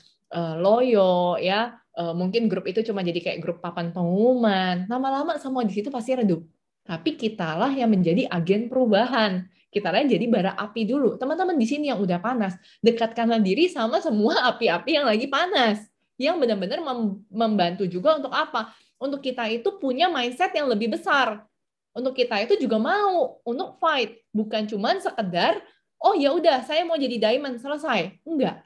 loyo, ya mungkin grup itu cuma jadi kayak grup papan pengumuman, lama-lama semua di situ pasti redup. Tapi kitalah yang menjadi agen perubahan. Kitalah yang jadi bara api dulu. Teman-teman di sini yang udah panas, dekatkanlah diri sama semua api-api yang lagi panas. Yang benar-benar membantu juga untuk apa? Untuk kita itu punya mindset yang lebih besar. Untuk kita itu juga mau untuk fight, bukan cuman sekedar oh ya udah saya mau jadi diamond selesai. Enggak.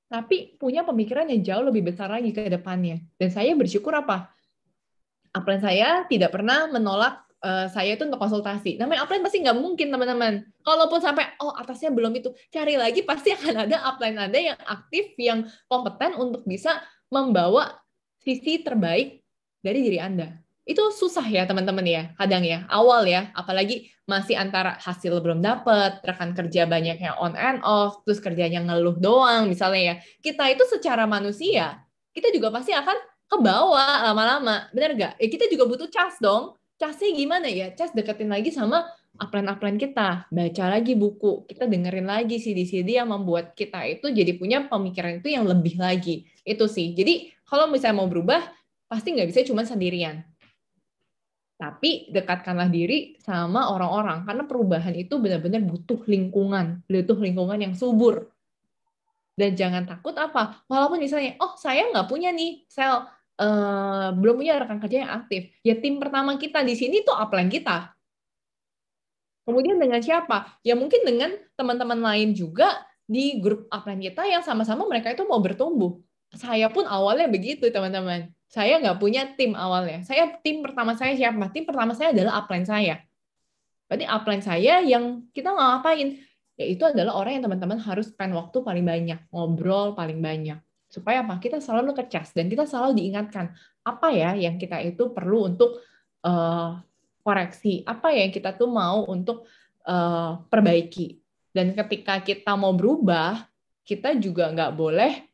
Tapi punya pemikiran yang jauh lebih besar lagi ke depannya. Dan saya bersyukur apa? Upline saya tidak pernah menolak saya itu untuk konsultasi. Namanya upline pasti nggak mungkin, teman-teman. Kalaupun sampai, oh atasnya belum itu, cari lagi pasti akan ada upline Anda yang aktif, yang kompeten untuk bisa membawa sisi terbaik dari diri Anda. Itu susah ya, teman-teman ya, kadang ya, awal ya, apalagi masih antara hasil belum dapat, rekan kerja banyak yang on and off, terus kerjanya ngeluh doang, misalnya ya. Kita itu secara manusia, kita juga pasti akan ke bawah lama-lama, bener nggak? Kita juga butuh cas dong. Casnya gimana ya? Cas deketin lagi sama upline-upline kita. Baca lagi buku. Kita dengerin lagi CD-CD yang membuat kita itu jadi punya pemikiran itu yang lebih lagi. Itu sih. Jadi kalau misalnya mau berubah, pasti nggak bisa cuma sendirian. Tapi dekatkanlah diri sama orang-orang. Karena perubahan itu benar-benar butuh lingkungan. Butuh lingkungan yang subur. Dan jangan takut apa? Walaupun misalnya, oh saya nggak punya nih sel, belum punya rekan kerja yang aktif. Ya tim pertama kita di sini tuh upline kita. Kemudian dengan siapa? Ya mungkin dengan teman-teman lain juga di grup upline kita yang sama-sama mereka itu mau bertumbuh. Saya pun awalnya begitu, teman-teman. Saya nggak punya tim awalnya. Tim pertama saya siapa? Tim pertama saya adalah upline saya. Berarti upline saya yang kita nggak ngapain? Yaitu adalah orang yang teman-teman harus spend waktu paling banyak, ngobrol paling banyak. Supaya apa? Kita selalu kecas dan kita selalu diingatkan apa ya yang kita itu perlu untuk koreksi, apa yang kita tuh mau untuk perbaiki. Dan ketika kita mau berubah, kita juga nggak boleh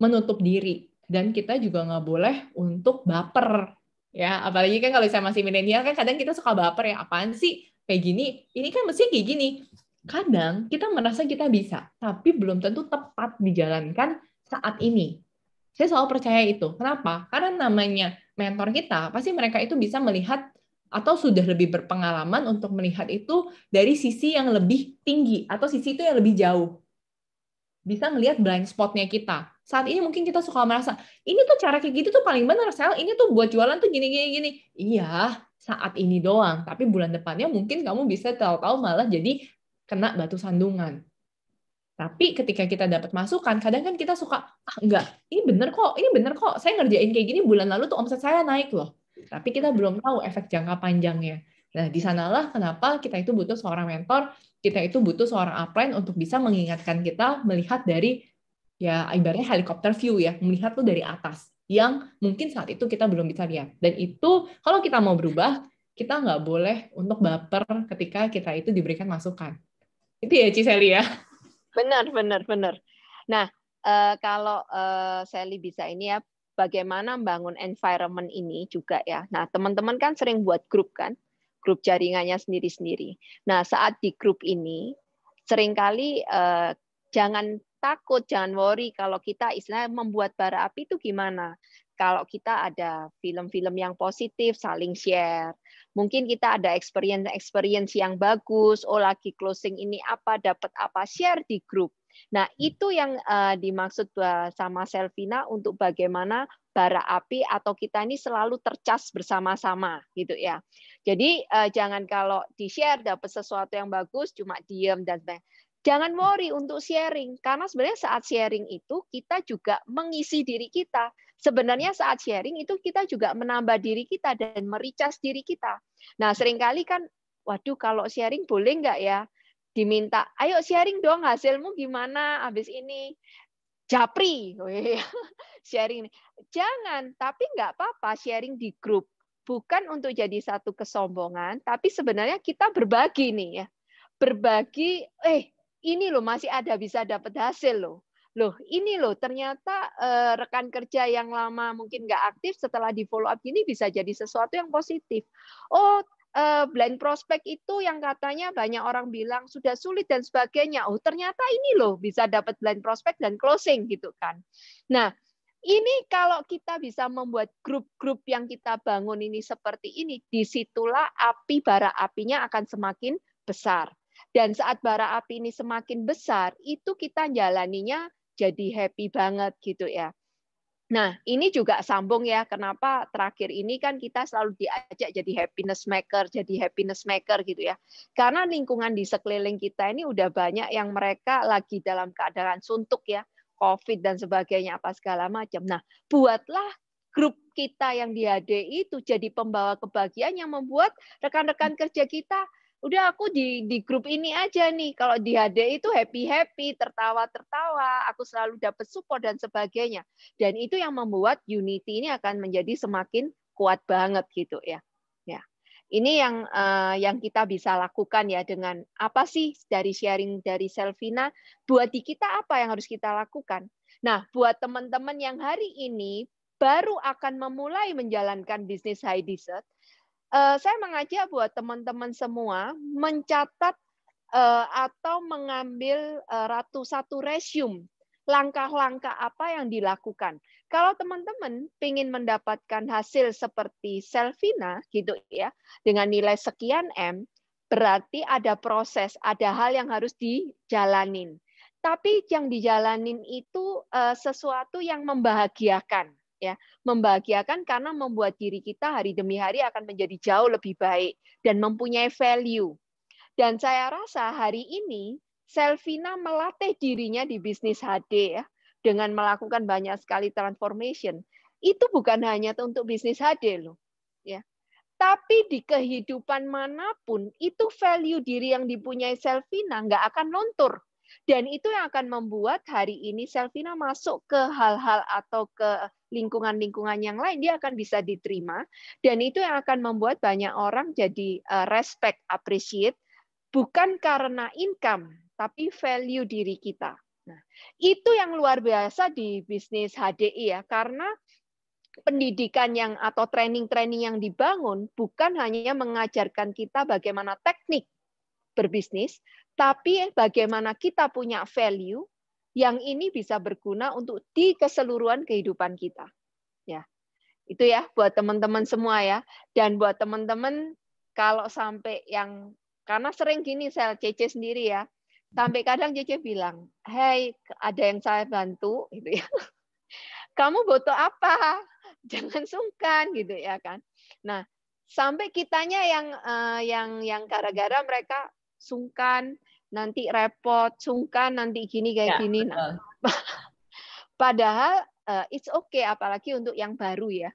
menutup diri dan kita juga nggak boleh untuk baper. Ya, apalagi kan kalau saya masih milenial kan kadang kita suka baper ya, apaan sih kayak gini, ini kan mesti kayak gini. Kadang kita merasa kita bisa, tapi belum tentu tepat dijalankan saat ini. Saya selalu percaya itu. Kenapa? Karena namanya mentor kita, pasti mereka itu bisa melihat atau sudah lebih berpengalaman untuk melihat itu dari sisi yang lebih tinggi atau sisi itu yang lebih jauh. Bisa melihat blind spot-nya kita. Saat ini mungkin kita suka merasa, ini tuh cara kayak gitu tuh paling benar, Sel. Ini tuh buat jualan tuh gini. Iya, saat ini doang. Tapi bulan depannya mungkin kamu bisa tahu-tahu malah jadi kena batu sandungan. Tapi ketika kita dapat masukan, kadang kan kita suka, enggak, ini bener kok, saya ngerjain kayak gini, bulan lalu tuh omset saya naik loh. Tapi kita belum tahu efek jangka panjangnya. Nah, di sanalah kenapa kita itu butuh seorang mentor, kita itu butuh seorang upline untuk bisa mengingatkan kita melihat dari, ya ibaratnya helikopter view ya, melihat tuh dari atas, yang mungkin saat itu kita belum bisa lihat. Dan itu, kalau kita mau berubah, kita nggak boleh untuk baper ketika kita itu diberikan masukan. Itu ya, Ciseli ya. Benar. Nah, kalau Sally bisa ini ya, bagaimana membangun environment ini juga ya. Nah, teman-teman kan sering buat grup kan, grup jaringannya sendiri-sendiri. Nah, saat di grup ini, seringkali jangan takut, jangan worry kalau kita istilahnya membuat bara api itu gimana. Kalau kita ada film-film yang positif, saling share. Mungkin kita ada experience yang bagus, oh lagi closing ini apa, dapat apa, share di grup. Nah, itu yang dimaksud sama Selvina untuk bagaimana bara api atau kita ini selalu tercas bersama-sama gitu ya. Jadi jangan kalau di-share dapat sesuatu yang bagus cuma diam dan sebagainya. Jangan worry untuk sharing, karena sebenarnya saat sharing itu kita juga mengisi diri kita. Sebenarnya saat sharing itu kita juga menambah diri kita dan mericas diri kita. Nah, seringkali kan, waduh kalau sharing boleh nggak ya? Diminta, ayo sharing dong hasilmu gimana habis ini. Japri, sharing. Jangan, tapi nggak apa-apa sharing di grup. Bukan untuk jadi satu kesombongan, tapi sebenarnya kita berbagi nih ya. Berbagi, ini loh masih ada bisa dapat hasil loh. Loh, ini loh ternyata rekan kerja yang lama mungkin nggak aktif setelah di follow up gini bisa jadi sesuatu yang positif. Oh, blind prospect itu yang katanya banyak orang bilang sudah sulit dan sebagainya. Oh, ternyata ini loh bisa dapat blind prospect dan closing gitu kan. Nah, Ini kalau kita bisa membuat grup-grup yang kita bangun ini seperti ini, disitulah bara apinya akan semakin besar. Dan saat bara api ini semakin besar, itu kita jalaninya jadi happy banget gitu ya. Nah, ini juga sambung ya, kenapa terakhir ini kan kita selalu diajak jadi happiness maker gitu ya. Karena lingkungan di sekeliling kita ini udah banyak yang mereka lagi dalam keadaan suntuk ya, COVID dan sebagainya, apa segala macam. Nah, buatlah grup kita yang di HD itu jadi pembawa kebahagiaan yang membuat rekan-rekan kerja kita, udah aku di grup ini aja nih. Kalau di HD itu happy-happy, tertawa-tertawa, aku selalu dapat support dan sebagainya. Dan itu yang membuat unity ini akan menjadi semakin kuat banget gitu ya. Ya. Ini yang kita bisa lakukan ya dengan apa sih dari sharing dari Selvina, buat di kita apa yang harus kita lakukan. Nah, buat teman-teman yang hari ini baru akan memulai menjalankan bisnis high dessert, saya mengajak buat teman-teman semua mencatat atau mengambil satu resume langkah-langkah apa yang dilakukan. Kalau teman-teman ingin mendapatkan hasil seperti Selvina gitu ya, dengan nilai sekian M, berarti ada proses, ada hal yang harus dijalanin. Tapi yang dijalanin itu sesuatu yang membahagiakan. Ya, membahagiakan karena membuat diri kita hari demi hari akan menjadi jauh lebih baik dan mempunyai value. Dan saya rasa hari ini Selvina melatih dirinya di bisnis HD ya, dengan melakukan banyak sekali transformation. Itu bukan hanya untuk bisnis HD loh, ya. Tapi di kehidupan manapun itu value diri yang dipunyai Selvina nggak akan luntur. Dan itu yang akan membuat hari ini Selvina masuk ke hal-hal atau ke lingkungan-lingkungan yang lain, dia akan bisa diterima. Dan itu yang akan membuat banyak orang jadi respect, appreciate, bukan karena income, tapi value diri kita. Nah, itu yang luar biasa di bisnis HDI ya, karena pendidikan yang atau training-training yang dibangun bukan hanya mengajarkan kita bagaimana teknik berbisnis, tapi bagaimana kita punya value yang ini bisa berguna untuk di keseluruhan kehidupan kita. Ya, itu ya buat teman-teman semua ya. Dan buat teman-teman kalau sampai yang karena sering gini saya Cece sendiri ya, sampai kadang Cece bilang, hey ada yang saya bantu, gitu ya. Kamu butuh apa? Jangan sungkan, gitu ya kan. Nah, sampai kitanya yang gara-gara mereka sungkan, nanti repot, sungkan, nanti gini kayak gini. Nah, padahal it's okay, apalagi untuk yang baru ya.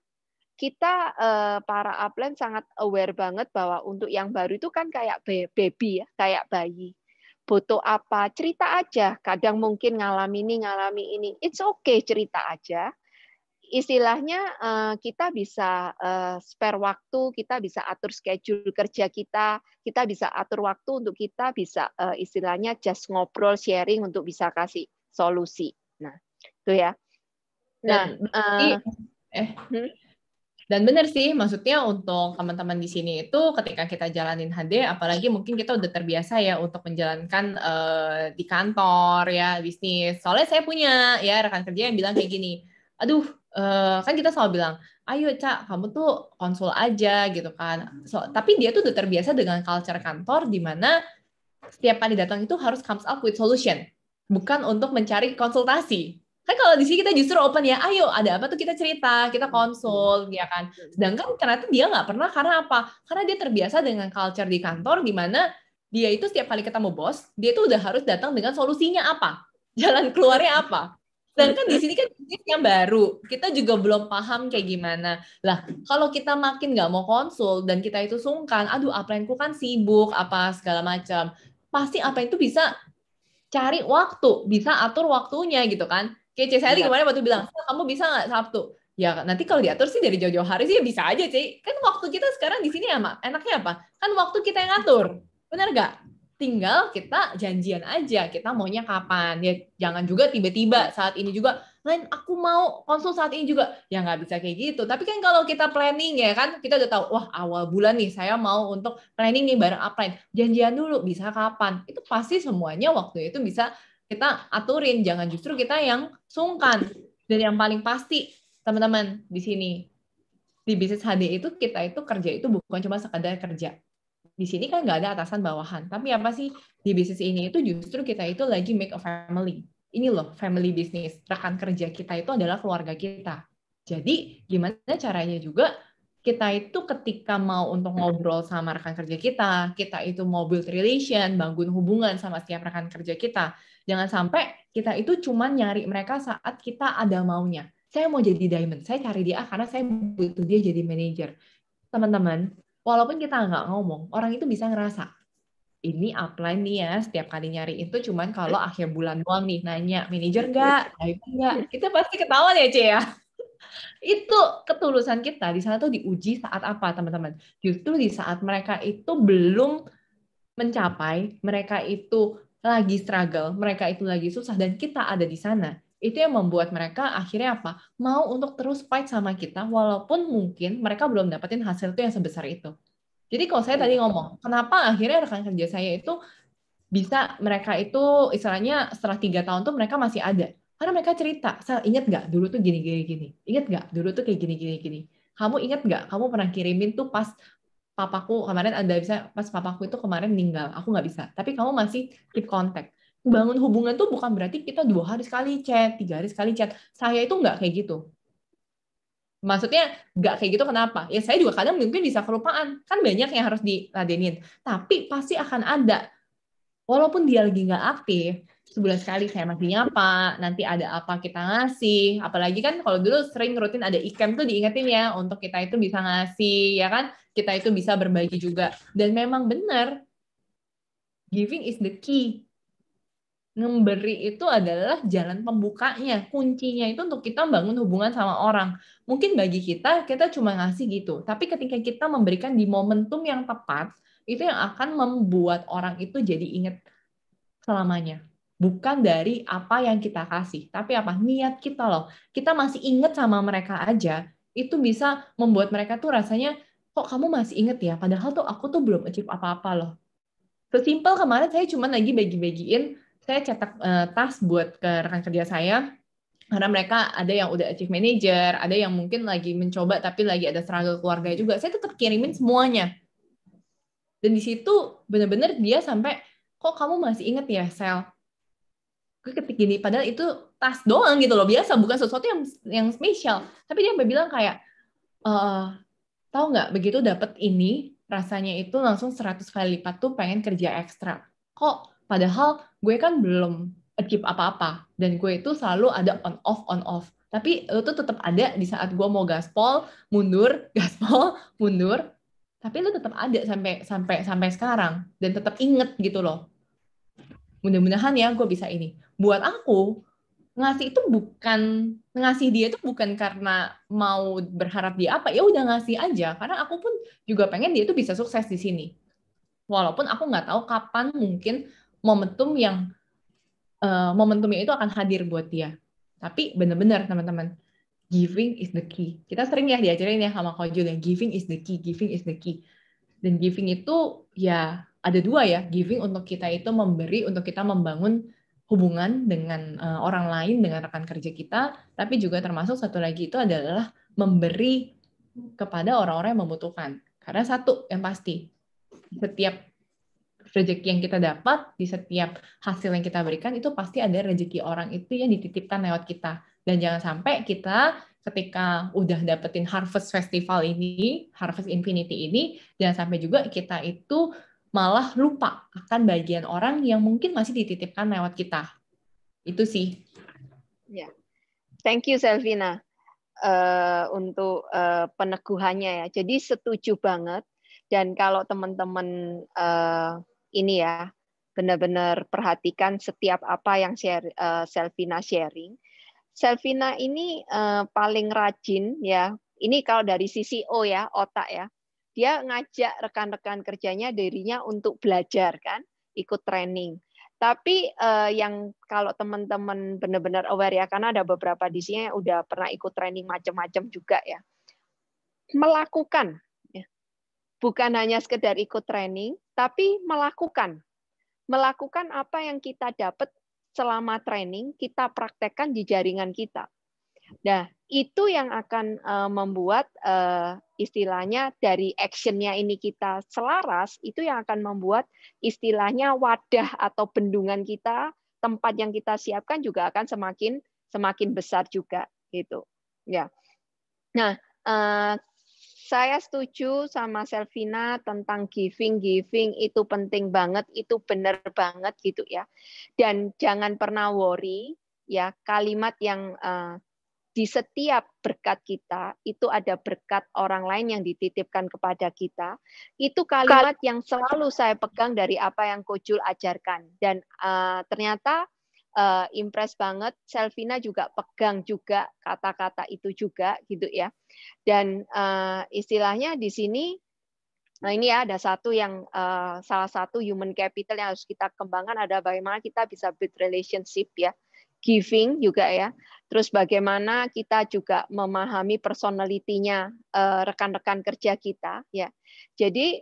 Kita para upline sangat aware banget bahwa untuk yang baru itu kan kayak baby ya, kayak bayi. Butuh apa, cerita aja. Kadang mungkin ngalami ini. It's okay, cerita aja. Istilahnya kita bisa spare waktu, kita bisa atur schedule kerja kita bisa atur waktu untuk kita bisa istilahnya just ngobrol, sharing untuk bisa kasih solusi. Nah, itu ya. Nah, dan benar sih, maksudnya untuk teman-teman di sini itu ketika kita jalanin HD, apalagi mungkin kita udah terbiasa ya untuk menjalankan di kantor ya, bisnis. Soalnya saya punya ya rekan kerja yang bilang kayak gini, aduh kan kita selalu bilang, ayo Cak, kamu tuh konsul aja gitu kan. Tapi dia tuh udah terbiasa dengan culture kantor di mana setiap kali datang itu harus comes up with solution, bukan untuk mencari konsultasi. Kan kalau di sini kita justru open ya, ayo ada apa tuh kita cerita, kita konsul, ya kan. Sedangkan ternyata dia nggak pernah, karena apa? Karena dia terbiasa dengan culture di kantor, di mana dia itu setiap kali ketemu bos, dia itu udah harus datang dengan solusinya apa, jalan keluarnya apa. Sedangkan di sini kan bisnis yang baru, kita juga belum paham kayak gimana. Lah, kalau kita makin nggak mau konsul dan kita itu sungkan, aduh upline-ku kan sibuk, apa segala macam, pasti apa itu bisa cari waktu, bisa atur waktunya gitu kan. Kayak Cek Sally kemarin waktu bilang, kamu bisa nggak Sabtu? Ya nanti kalau diatur sih dari jauh-jauh hari sih ya bisa aja Cek. Kan waktu kita sekarang di sini ya Mak, enaknya apa? Kan waktu kita yang ngatur, benar nggak? Tinggal kita janjian aja, kita maunya kapan. Ya jangan juga tiba-tiba saat ini juga, lain aku mau konsul saat ini juga. Ya nggak bisa kayak gitu. Tapi kan kalau kita planning ya kan, kita udah tahu, wah awal bulan nih saya mau untuk planning nih bareng upline. Janjian dulu, bisa kapan. Itu pasti semuanya waktu itu bisa kita aturin. Jangan justru kita yang sungkan. Dan yang paling pasti, teman-teman, di sini, di bisnis HD itu, kita itu kerja itu bukan cuma sekadar kerja. Di sini kan nggak ada atasan bawahan. Tapi apa sih, di bisnis ini itu justru kita itu lagi make a family. Ini loh, family business. Rekan kerja kita itu adalah keluarga kita. Jadi, gimana caranya juga kita itu ketika mau untuk ngobrol sama rekan kerja kita itu mau build relation, bangun hubungan sama setiap rekan kerja kita. Jangan sampai kita itu cuma nyari mereka saat kita ada maunya. Saya mau jadi diamond, saya cari dia karena saya butuh dia jadi manajer. Teman-teman, walaupun kita nggak ngomong, orang itu bisa ngerasa, ini upline nih ya, setiap kali nyari itu cuman kalau akhir bulan doang nih, nanya, manajer nggak? Diamond nggak? Kita pasti ketahuan ya, Ce ya? Itu ketulusan kita di sana tuh diuji saat apa, teman-teman? Justru di saat mereka itu belum mencapai, mereka itu lagi struggle, mereka itu lagi susah, dan kita ada di sana. Itu yang membuat mereka akhirnya apa? Mau untuk terus fight sama kita, walaupun mungkin mereka belum dapetin hasil itu yang sebesar itu. Jadi kalau saya tadi ngomong, kenapa akhirnya rekan kerja saya itu bisa mereka itu istilahnya setelah 3 tahun tuh mereka masih ada. Karena mereka cerita, saya ingat nggak dulu tuh gini gini gini, ingat nggak dulu tuh kayak gini gini gini. Kamu ingat nggak kamu pernah kirimin tuh pas papaku kemarin ada bisa pas papaku itu kemarin meninggal, aku nggak bisa. Tapi kamu masih keep contact. Bangun hubungan tuh bukan berarti kita 2 hari sekali chat, 3 hari sekali chat. Saya itu nggak kayak gitu. Maksudnya nggak kayak gitu kenapa? Ya saya juga kadang mungkin bisa kelupaan. Kan banyak yang harus diladenin. Tapi pasti akan ada. Walaupun dia lagi nggak aktif, sebulan sekali saya masih nyapa, nanti ada apa kita ngasih. Apalagi kan kalau dulu sering rutin ada ikem tuh diingetin ya, untuk kita itu bisa ngasih, ya kan? Kita itu bisa berbagi juga. Dan memang benar, giving is the key. Memberi itu adalah jalan pembukanya. Kuncinya itu untuk kita bangun hubungan sama orang. Mungkin bagi kita, kita cuma ngasih gitu. Tapi ketika kita memberikan di momentum yang tepat, itu yang akan membuat orang itu jadi ingat selamanya. Bukan dari apa yang kita kasih, tapi apa niat kita loh. Kita masih ingat sama mereka aja, itu bisa membuat mereka tuh rasanya, kok kamu masih ingat ya? Padahal tuh aku tuh belum achieve apa-apa loh. Sesimpel kemarin saya cuma lagi bagi-bagiin, saya cetak tas buat ke rekan kerja saya, karena mereka ada yang udah achieve manager, ada yang mungkin lagi mencoba tapi lagi ada struggle keluarga juga. Saya tetap kirimin semuanya. Dan di situ benar-benar dia sampai, kok kamu masih inget ya, Sel? Gue ketik gini, padahal itu tas doang gitu loh, biasa, bukan sesuatu yang spesial. Tapi dia bilang kayak, tahu nggak, begitu dapet ini, rasanya itu langsung 100 kali lipat tuh pengen kerja ekstra. Kok padahal gue kan belum achieve apa-apa, dan gue itu selalu ada on off. Tapi itu tuh tetap ada di saat gue mau gaspol, mundur, gaspol, mundur. Tapi lu tetap ada sampai sekarang, dan tetap inget gitu loh. Mudah-mudahan ya gue bisa ini. Buat aku, ngasih itu bukan, ngasih dia itu bukan karena mau berharap dia apa, ya udah ngasih aja. Karena aku pun juga pengen dia itu bisa sukses di sini. Walaupun aku nggak tahu kapan mungkin momentumnya itu akan hadir buat dia. Tapi benar-benar teman-teman, giving is the key. Kita sering ya diajarin ya sama Coach Jul, giving is the key, giving is the key. Dan giving itu ya ada dua ya, giving untuk kita itu memberi, untuk kita membangun hubungan dengan orang lain, dengan rekan kerja kita, tapi juga termasuk satu lagi itu adalah memberi kepada orang-orang yang membutuhkan. Karena satu yang pasti, setiap rezeki yang kita dapat, di setiap hasil yang kita berikan, itu pasti ada rezeki orang itu yang dititipkan lewat kita. Dan jangan sampai kita ketika udah dapetin Harvest Festival ini, Harvest Infinity ini, jangan sampai juga kita itu malah lupa akan bagian orang yang mungkin masih dititipkan lewat kita. Itu sih. Ya, thank you Selvina untuk peneguhannya ya. Jadi setuju banget. Dan kalau teman-teman ini ya benar-benar perhatikan setiap apa yang Selvina sharing. Selvina ini paling rajin ya. Ini kalau dari sisi O ya, otak ya. Dia ngajak rekan-rekan kerjanya dirinya untuk belajar kan, ikut training. Tapi yang kalau teman-teman benar-benar aware ya, karena ada beberapa di sini yang udah pernah ikut training macam-macam juga ya. Melakukan, ya. Bukan hanya sekedar ikut training, tapi melakukan. Melakukan apa yang kita dapat selama training, kita praktekkan di jaringan kita. Nah, itu yang akan membuat istilahnya dari action-nya ini kita selaras, itu yang akan membuat istilahnya wadah atau bendungan kita, tempat yang kita siapkan juga akan semakin besar juga gitu. Ya. Nah, saya setuju sama Selvina tentang giving itu penting banget, itu benar banget gitu ya. Dan jangan pernah worry ya, kalimat yang di setiap berkat kita itu ada berkat orang lain yang dititipkan kepada kita. Itu kalimat yang selalu saya pegang dari apa yang Coach Jul ajarkan. Dan ternyata impress banget, Selvina juga pegang juga kata-kata itu juga gitu ya. Dan istilahnya di sini, nah ini ya ada satu yang salah satu human capital yang harus kita kembangkan ada bagaimana kita bisa build relationship ya, giving juga ya. Terus bagaimana kita juga memahami personality-nya rekan-rekan kerja kita ya. Jadi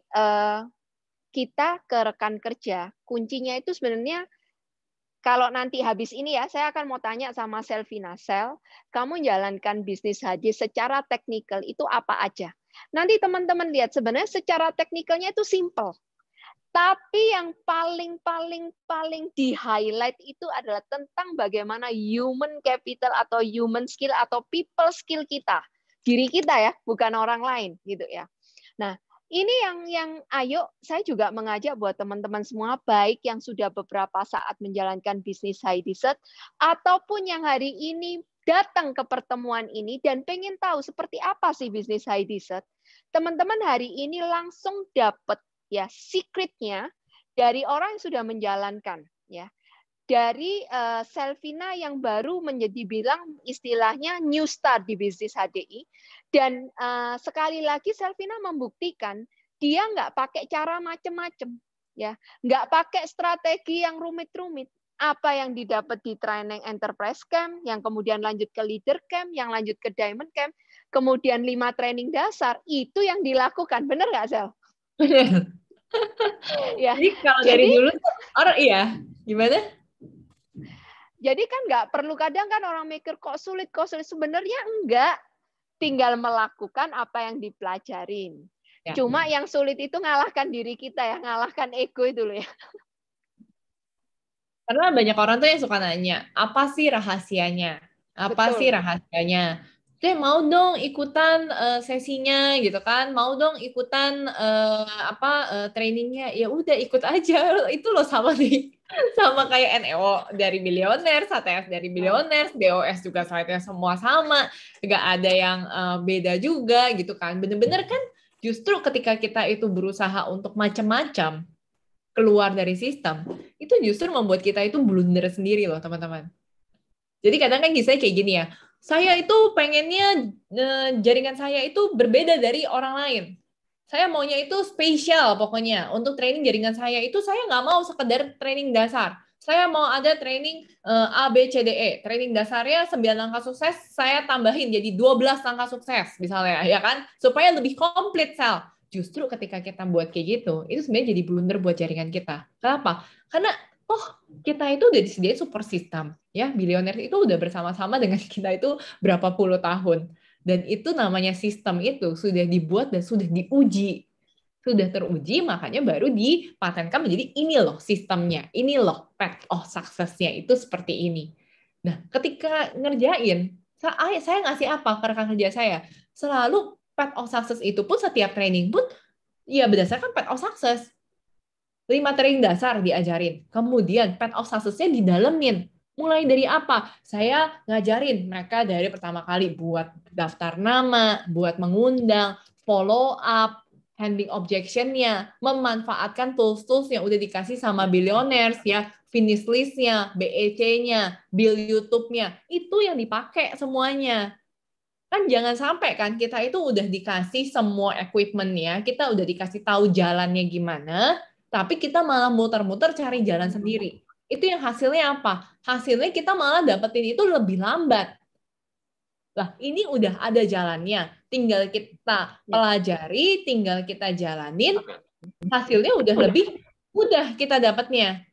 kita ke rekan kerja kuncinya itu sebenarnya kalau nanti habis ini ya, saya akan mau tanya sama Selvina. Sel, kamu jalankan bisnis haji secara teknikal itu apa aja? Nanti teman-teman lihat sebenarnya secara teknikalnya itu simple. Tapi yang paling di highlight itu adalah tentang bagaimana human capital atau human skill atau people skill kita. Diri kita ya, bukan orang lain gitu ya. Nah, ini yang ayo saya juga mengajak buat teman-teman semua baik yang sudah beberapa saat menjalankan bisnis high dessert ataupun yang hari ini datang ke pertemuan ini dan pengen tahu seperti apa sih bisnis high dessert. Teman-teman hari ini langsung dapat ya secretnya dari orang yang sudah menjalankan ya. Dari Selvina yang baru menjadi bilang istilahnya new start di bisnis HDI dan sekali lagi Selvina membuktikan dia nggak pakai cara macam-macam ya, nggak pakai strategi yang rumit-rumit. Apa yang didapat di training enterprise camp, yang kemudian lanjut ke leader camp, yang lanjut ke diamond camp, kemudian 5 training dasar itu yang dilakukan, benar nggak Sel? Benar. Ya. Jadi kalau dari dulu orang iya gimana? Jadi kan nggak perlu kadang kan orang mikir kok sulit sebenarnya enggak, tinggal melakukan apa yang dipelajarin. Ya. Cuma yang sulit itu ngalahkan diri kita ya, ngalahkan ego itu loh ya. Karena banyak orang tuh yang suka nanya, apa sih rahasianya? Apa Betul. sih rahasianya? Mau dong ikutan sesinya gitu kan, mau dong ikutan trainingnya, ya udah ikut aja. Itu loh sama nih, sama kayak NEO dari Billionaires, HTS dari Billionaires, BOS juga site-nya semua sama, nggak ada yang beda juga gitu kan. Bener-bener kan justru ketika kita itu berusaha untuk macam-macam keluar dari sistem, itu justru membuat kita itu blunder sendiri loh teman-teman. Jadi kadang kan kisahnya kayak gini ya, saya itu pengennya jaringan saya itu berbeda dari orang lain. Saya maunya itu spesial pokoknya. Untuk training jaringan saya itu saya nggak mau sekedar training dasar. Saya mau ada training A, B, C, D, E. Training dasarnya 9 langkah sukses, saya tambahin jadi 12 langkah sukses misalnya, ya kan? Supaya lebih komplit, Sel. Justru ketika kita buat kayak gitu, itu sebenarnya jadi blunder buat jaringan kita. Kenapa? Karena kita itu udah disediain super system ya, Billionaires itu udah bersama-sama dengan kita itu berapa puluh tahun, dan itu namanya sistem itu sudah dibuat dan sudah diuji, sudah teruji, makanya baru dipatenkan menjadi ini loh sistemnya, ini loh path of success-nya itu seperti ini. Nah, ketika ngerjain, saya ngasih apa ke rekan kerja saya? Selalu path of success itu pun setiap training pun ya berdasarkan path of success. 5 training dasar diajarin. Kemudian path of success-nya didalemin. Mulai dari apa? Saya ngajarin mereka dari pertama kali buat daftar nama, buat mengundang, follow up, handling objection-nya, memanfaatkan tools-tools yang udah dikasih sama Billionaires ya, finish list-nya, BEC-nya, bill YouTube-nya. Itu yang dipakai semuanya. Kan jangan sampai kan kita itu udah dikasih semua equipment-nya, kita udah dikasih tahu jalannya gimana, tapi kita malah muter-muter cari jalan sendiri. Itu yang hasilnya apa? Hasilnya kita malah dapetin itu lebih lambat. Lah, ini udah ada jalannya. Tinggal kita pelajari, tinggal kita jalanin, hasilnya udah lebih mudah kita dapatnya.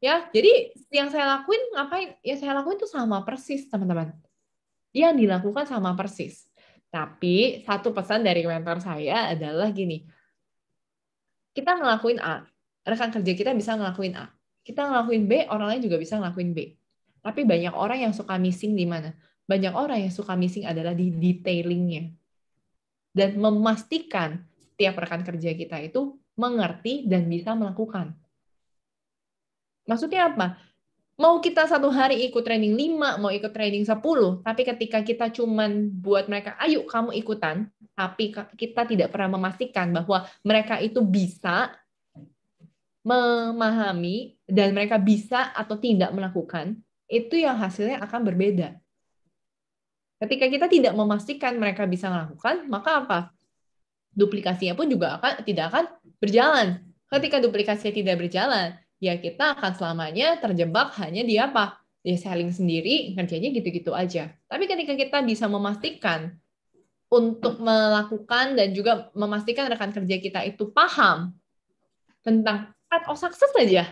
Ya, jadi yang saya lakuin ngapain? Ya saya lakuin itu sama persis, teman-teman. yang dilakukan sama persis. Tapi satu pesan dari mentor saya adalah gini, kita ngelakuin A, rekan kerja kita bisa ngelakuin A. Kita ngelakuin B, orang lain juga bisa ngelakuin B. Tapi banyak orang yang suka missing di mana? Banyak orang yang suka missing adalah di detailingnya. Dan memastikan setiap rekan kerja kita itu mengerti dan bisa melakukan. Maksudnya apa? Mau kita satu hari ikut training 5, mau ikut training 10, tapi ketika kita cuman buat mereka, ayo kamu ikutan, tapi kita tidak pernah memastikan bahwa mereka itu bisa memahami dan mereka bisa atau tidak melakukan, itu yang hasilnya akan berbeda. Ketika kita tidak memastikan mereka bisa melakukan, maka apa? Duplikasinya pun juga tidak akan berjalan. Ketika duplikasinya tidak berjalan, ya kita akan selamanya terjebak hanya di apa? Di selling sendiri, kerjanya gitu-gitu aja. Tapi ketika kita bisa memastikan untuk melakukan dan juga memastikan rekan kerja kita itu paham tentang part of success aja.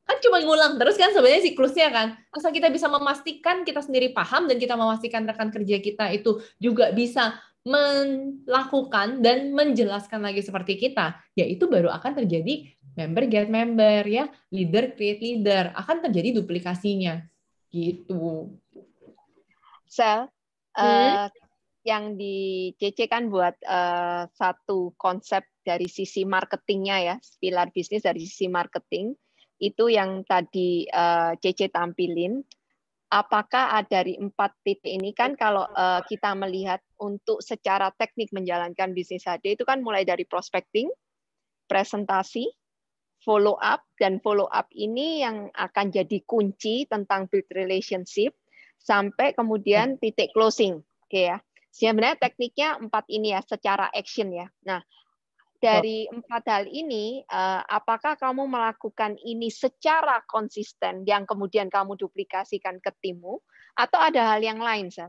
Kan cuma ngulang terus kan sebenarnya siklusnya kan. Asal kita bisa memastikan kita sendiri paham dan kita memastikan rekan kerja kita itu juga bisa melakukan dan menjelaskan lagi seperti kita, yaitu baru akan terjadi member get member ya, leader create leader, akan terjadi duplikasinya. Gitu. Sel, yang di CC kan buat satu konsep dari sisi marketingnya ya, pilar bisnis dari sisi marketing, itu yang tadi CC tampilin. Apakah dari 4 titik ini kan kalau kita melihat untuk secara teknik menjalankan bisnis HD itu kan mulai dari prospecting, presentasi, follow up, dan follow up ini yang akan jadi kunci tentang build relationship sampai kemudian titik closing. Oke ya. Sebenarnya tekniknya 4 ini ya secara action ya. Nah, dari 4 hal ini, apakah kamu melakukan ini secara konsisten yang kemudian kamu duplikasikan ke timmu, atau ada hal yang lain, Sel?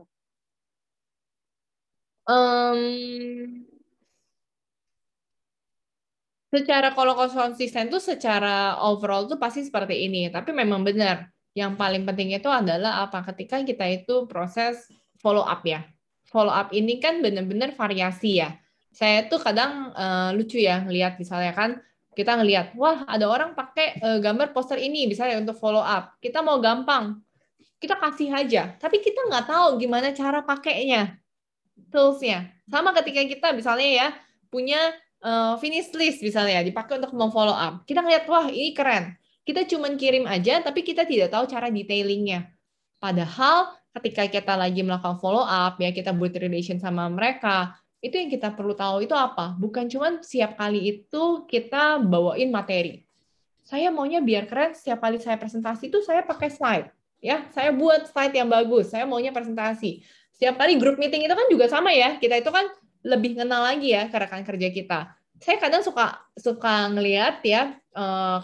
Secara kalau konsisten tuh secara overall tuh pasti seperti ini. Tapi memang benar, yang paling penting itu adalah apa? Ketika kita itu proses follow up ya. Follow up ini kan benar-benar variasi ya. Saya tuh kadang lucu ya ngelihat misalnya kan kita ngelihat, wah ada orang pakai gambar poster ini misalnya untuk follow up. Kita mau gampang, kita kasih aja. Tapi kita nggak tahu gimana cara pakainya, toolsnya. Sama ketika kita misalnya ya punya finish list misalnya dipakai untuk memfollow up. Kita ngeliat, wah ini keren. Kita cuman kirim aja, tapi kita tidak tahu cara detailingnya. Padahal ketika kita lagi melakukan follow up, ya kita build relation sama mereka, itu yang kita perlu tahu itu apa? Bukan cuman setiap kali itu kita bawain materi. Saya maunya biar keren, setiap kali saya presentasi itu saya pakai slide. Ya, saya buat slide yang bagus. Saya maunya presentasi. Setiap kali grup meeting itu kan juga sama ya. Kita itu kan lebih kenal lagi ya ke rekan kerja kita. Saya kadang suka ngelihat ya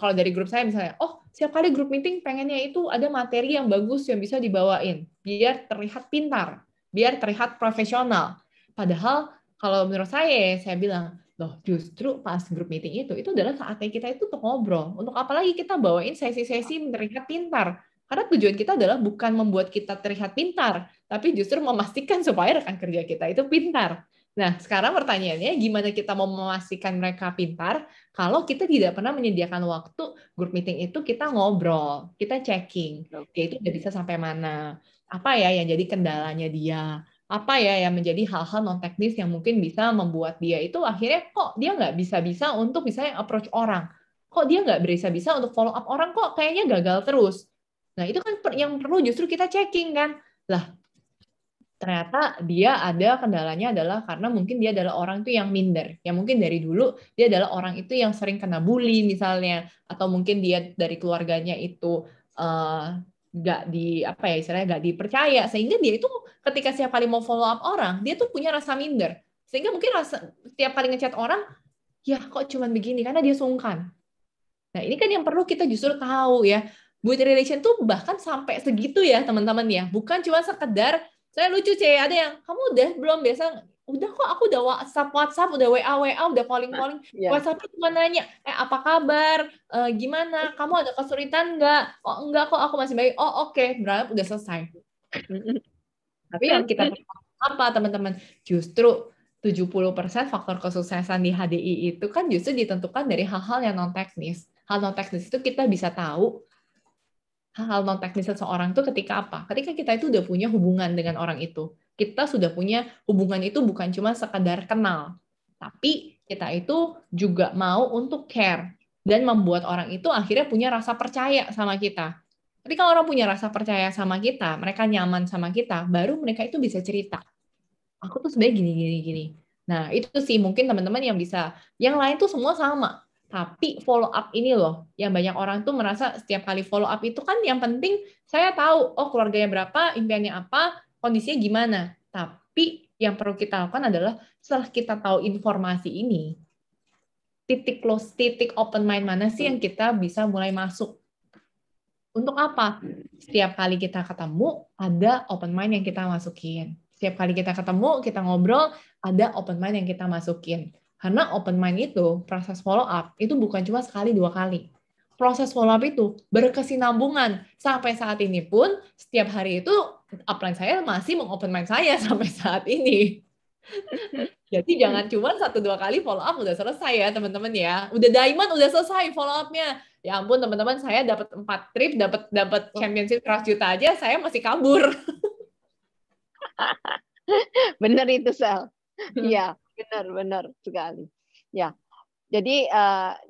kalau dari grup saya misalnya, oh setiap kali grup meeting pengennya itu ada materi yang bagus yang bisa dibawain biar terlihat pintar, biar terlihat profesional. Padahal kalau menurut saya bilang, loh justru pas grup meeting itu adalah saatnya kita itu untuk ngobrol. Untuk apalagi kita bawain sesi-sesi terlihat pintar. Karena tujuan kita adalah bukan membuat kita terlihat pintar, tapi justru memastikan supaya rekan kerja kita itu pintar. Nah, sekarang pertanyaannya, gimana kita mau memastikan mereka pintar kalau kita tidak pernah menyediakan waktu grup meeting itu kita ngobrol, kita checking, dia itu udah bisa sampai mana, apa ya yang jadi kendalanya dia, apa ya yang menjadi hal-hal non teknis yang mungkin bisa membuat dia itu akhirnya kok dia nggak bisa-bisa untuk misalnya approach orang, kok dia nggak bisa-bisa untuk follow up orang, kok kayaknya gagal terus. Nah, itu kan yang perlu justru kita checking kan. Lah, ternyata dia ada kendalanya adalah karena mungkin dia adalah orang itu yang minder. Ya mungkin dari dulu dia adalah orang itu yang sering kena bully misalnya, atau mungkin dia dari keluarganya itu nggak di apa ya istilahnya nggak dipercaya, sehingga dia itu ketika setiap kali mau follow up orang dia tuh punya rasa minder, sehingga mungkin setiap kali ngechat orang ya kok cuman begini karena dia sungkan. Nah ini kan yang perlu kita justru tahu ya, build relation tuh bahkan sampai segitu ya teman-teman ya, bukan cuma sekedar saya lucu ada yang kamu udah belum biasa, udah kok aku udah WhatsApp, udah WA, udah calling, WhatsApp cuma nanya, apa kabar, gimana, kamu ada kesulitan nggak? Oh enggak kok, aku masih baik. Oh oke, berarti udah selesai. Tapi yang kita apa teman-teman? Justru 70% faktor kesuksesan di HDI itu kan justru ditentukan dari hal-hal yang non-teknis. Hal non-teknis itu kita bisa tahu hal-hal non-teknis seseorang itu ketika apa? Ketika kita itu udah punya hubungan dengan orang itu. Kita sudah punya hubungan itu bukan cuma sekadar kenal, tapi kita itu juga mau untuk care dan membuat orang itu akhirnya punya rasa percaya sama kita. Ketika orang punya rasa percaya sama kita, mereka nyaman sama kita, baru mereka itu bisa cerita. Aku tuh sebenarnya gini, gini, gini. Nah, itu sih mungkin teman-teman yang bisa. Yang lain tuh semua sama. Tapi follow up ini loh, yang banyak orang tuh merasa setiap kali follow up itu kan yang penting saya tahu, oh keluarganya berapa, impiannya apa, kondisinya gimana. Tapi yang perlu kita lakukan adalah setelah kita tahu informasi ini, titik close, titik open mind mana sih yang kita bisa mulai masuk. Untuk apa? Setiap kali kita ketemu, ada open mind yang kita masukin. Setiap kali kita ketemu, kita ngobrol, ada open mind yang kita masukin. Karena open mind itu, proses follow up, itu bukan cuma sekali, 2 kali. Proses follow up itu berkesinambungan. Sampai saat ini pun, setiap hari itu, upline saya masih meng-open mind saya sampai saat ini. Jadi jangan cuma 1-2 kali follow up udah selesai ya teman-teman ya. Udah diamond udah selesai follow up-nya. Ya ampun teman-teman, saya dapat 4 trip, dapat championship 100 juta aja saya masih kabur. Benar itu Sel. Iya, benar sekali. Ya. Jadi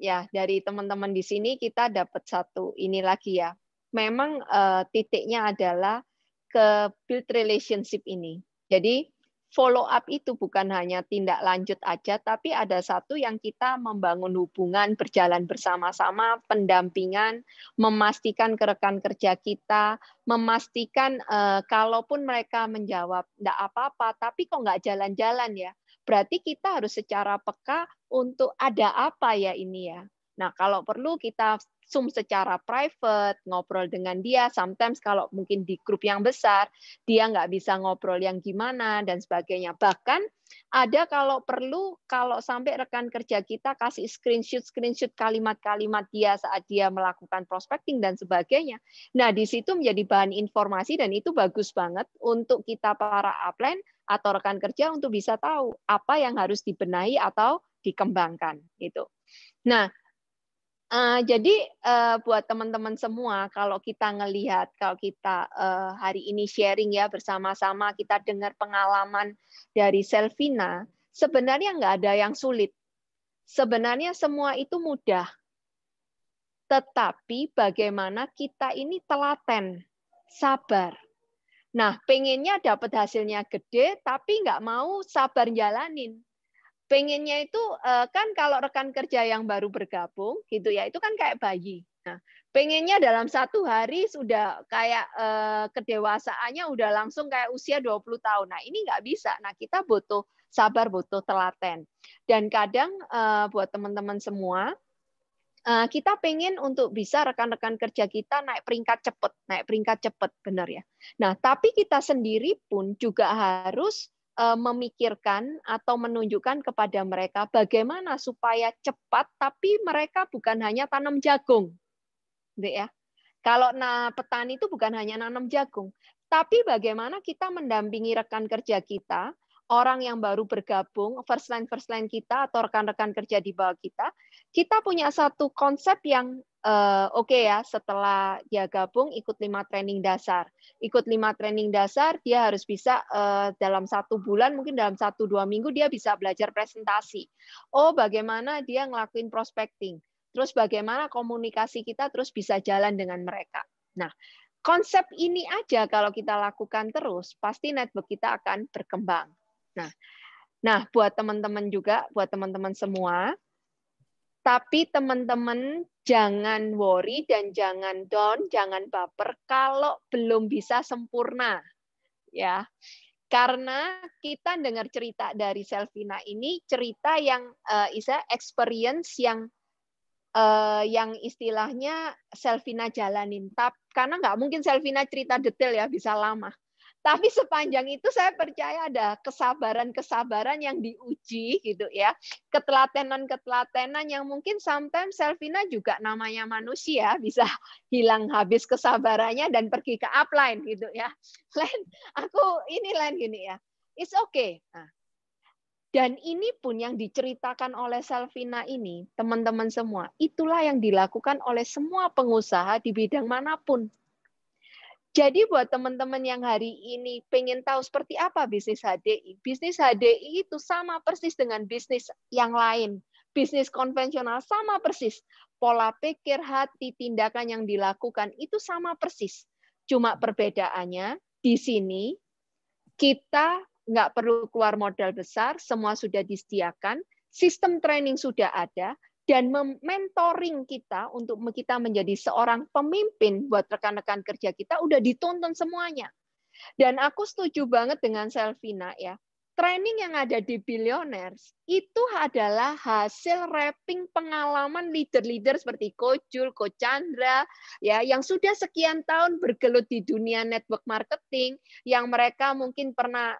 ya dari teman-teman di sini kita dapat satu ini lagi ya. Memang titiknya adalah ke build relationship ini. Jadi follow up itu bukan hanya tindak lanjut aja, tapi ada satu yang kita membangun hubungan, berjalan bersama-sama, pendampingan, memastikan ke rekan kerja kita, memastikan kalaupun mereka menjawab enggak apa-apa, tapi kok nggak jalan-jalan ya. Berarti kita harus secara peka untuk ada apa ya ini ya. Nah, kalau perlu kita Zoom secara private, ngobrol dengan dia. Sometimes kalau mungkin di grup yang besar, dia nggak bisa ngobrol yang gimana, dan sebagainya. Bahkan ada kalau perlu, kalau sampai rekan kerja kita kasih screenshot kalimat-kalimat dia saat dia melakukan prospecting dan sebagainya. Nah, di situ menjadi bahan informasi, dan itu bagus banget untuk kita para upline atau rekan kerja untuk bisa tahu apa yang harus dibenahi atau dikembangkan. Gitu. Nah, jadi buat teman-teman semua, kalau kita ngelihat, kalau kita hari ini sharing ya bersama-sama, kita dengar pengalaman dari Selvina, sebenarnya nggak ada yang sulit. Sebenarnya semua itu mudah. Tetapi bagaimana kita ini telaten, sabar. Nah, pengennya dapat hasilnya gede, tapi nggak mau sabar jalanin. Pengennya itu kan kalau rekan kerja yang baru bergabung gitu ya, itu kan kayak bayi. Nah, pengennya dalam 1 hari sudah kayak kedewasaannya udah langsung kayak usia 20 tahun. Nah, ini nggak bisa. Nah, kita butuh sabar, butuh telaten. Dan kadang buat teman-teman semua, kita pengen untuk bisa rekan-rekan kerja kita naik peringkat cepat, benar ya. Nah, tapi kita sendiri pun juga harus memikirkan atau menunjukkan kepada mereka bagaimana supaya cepat, tapi mereka bukan hanya tanam jagung, gitu ya. Kalau petani itu bukan hanya nanam jagung, tapi bagaimana kita mendampingi rekan kerja kita, orang yang baru bergabung, first line kita atau rekan-rekan kerja di bawah kita punya satu konsep yang oke ya, setelah dia gabung ikut 5 training dasar. Ikut 5 training dasar, dia harus bisa dalam 1 bulan, mungkin dalam 1-2 minggu dia bisa belajar presentasi. Oh, bagaimana dia ngelakuin prospecting. Terus bagaimana komunikasi kita terus bisa jalan dengan mereka. Nah, konsep ini aja kalau kita lakukan terus, pasti network kita akan berkembang. Nah, buat teman-teman juga, buat teman-teman semua, tapi teman-teman jangan worry dan jangan down, jangan baper kalau belum bisa sempurna. Ya. Karena kita dengar cerita dari Selvina ini, cerita yang experience yang istilahnya Selvina jalanin. Karena nggak mungkin Selvina cerita detail ya, bisa lama. Tapi sepanjang itu saya percaya ada kesabaran-kesabaran yang diuji gitu ya. Ketelatenan-ketelatenan yang mungkin sometimes Selvina juga namanya manusia bisa hilang habis kesabarannya dan pergi ke upline gitu ya. Len, aku ini Len gini ya. It's okay. Nah, dan ini pun yang diceritakan oleh Selvina ini, teman-teman semua, itulah yang dilakukan oleh semua pengusaha di bidang manapun. Jadi buat teman-teman yang hari ini pengen tahu seperti apa bisnis HDI, bisnis HDI itu sama persis dengan bisnis yang lain. Bisnis konvensional sama persis. Pola pikir, hati, tindakan yang dilakukan itu sama persis. Cuma perbedaannya di sini kita nggak perlu keluar modal besar, semua sudah disediakan, sistem training sudah ada, dan mentoring kita untuk kita menjadi seorang pemimpin buat rekan-rekan kerja kita udah ditonton semuanya. Dan aku setuju banget dengan Selvina ya. Training yang ada di Billionaires itu adalah hasil wrapping pengalaman leader-leader seperti Coach Jul, Coach Chandra, ya, yang sudah sekian tahun bergelut di dunia network marketing, yang mereka mungkin pernah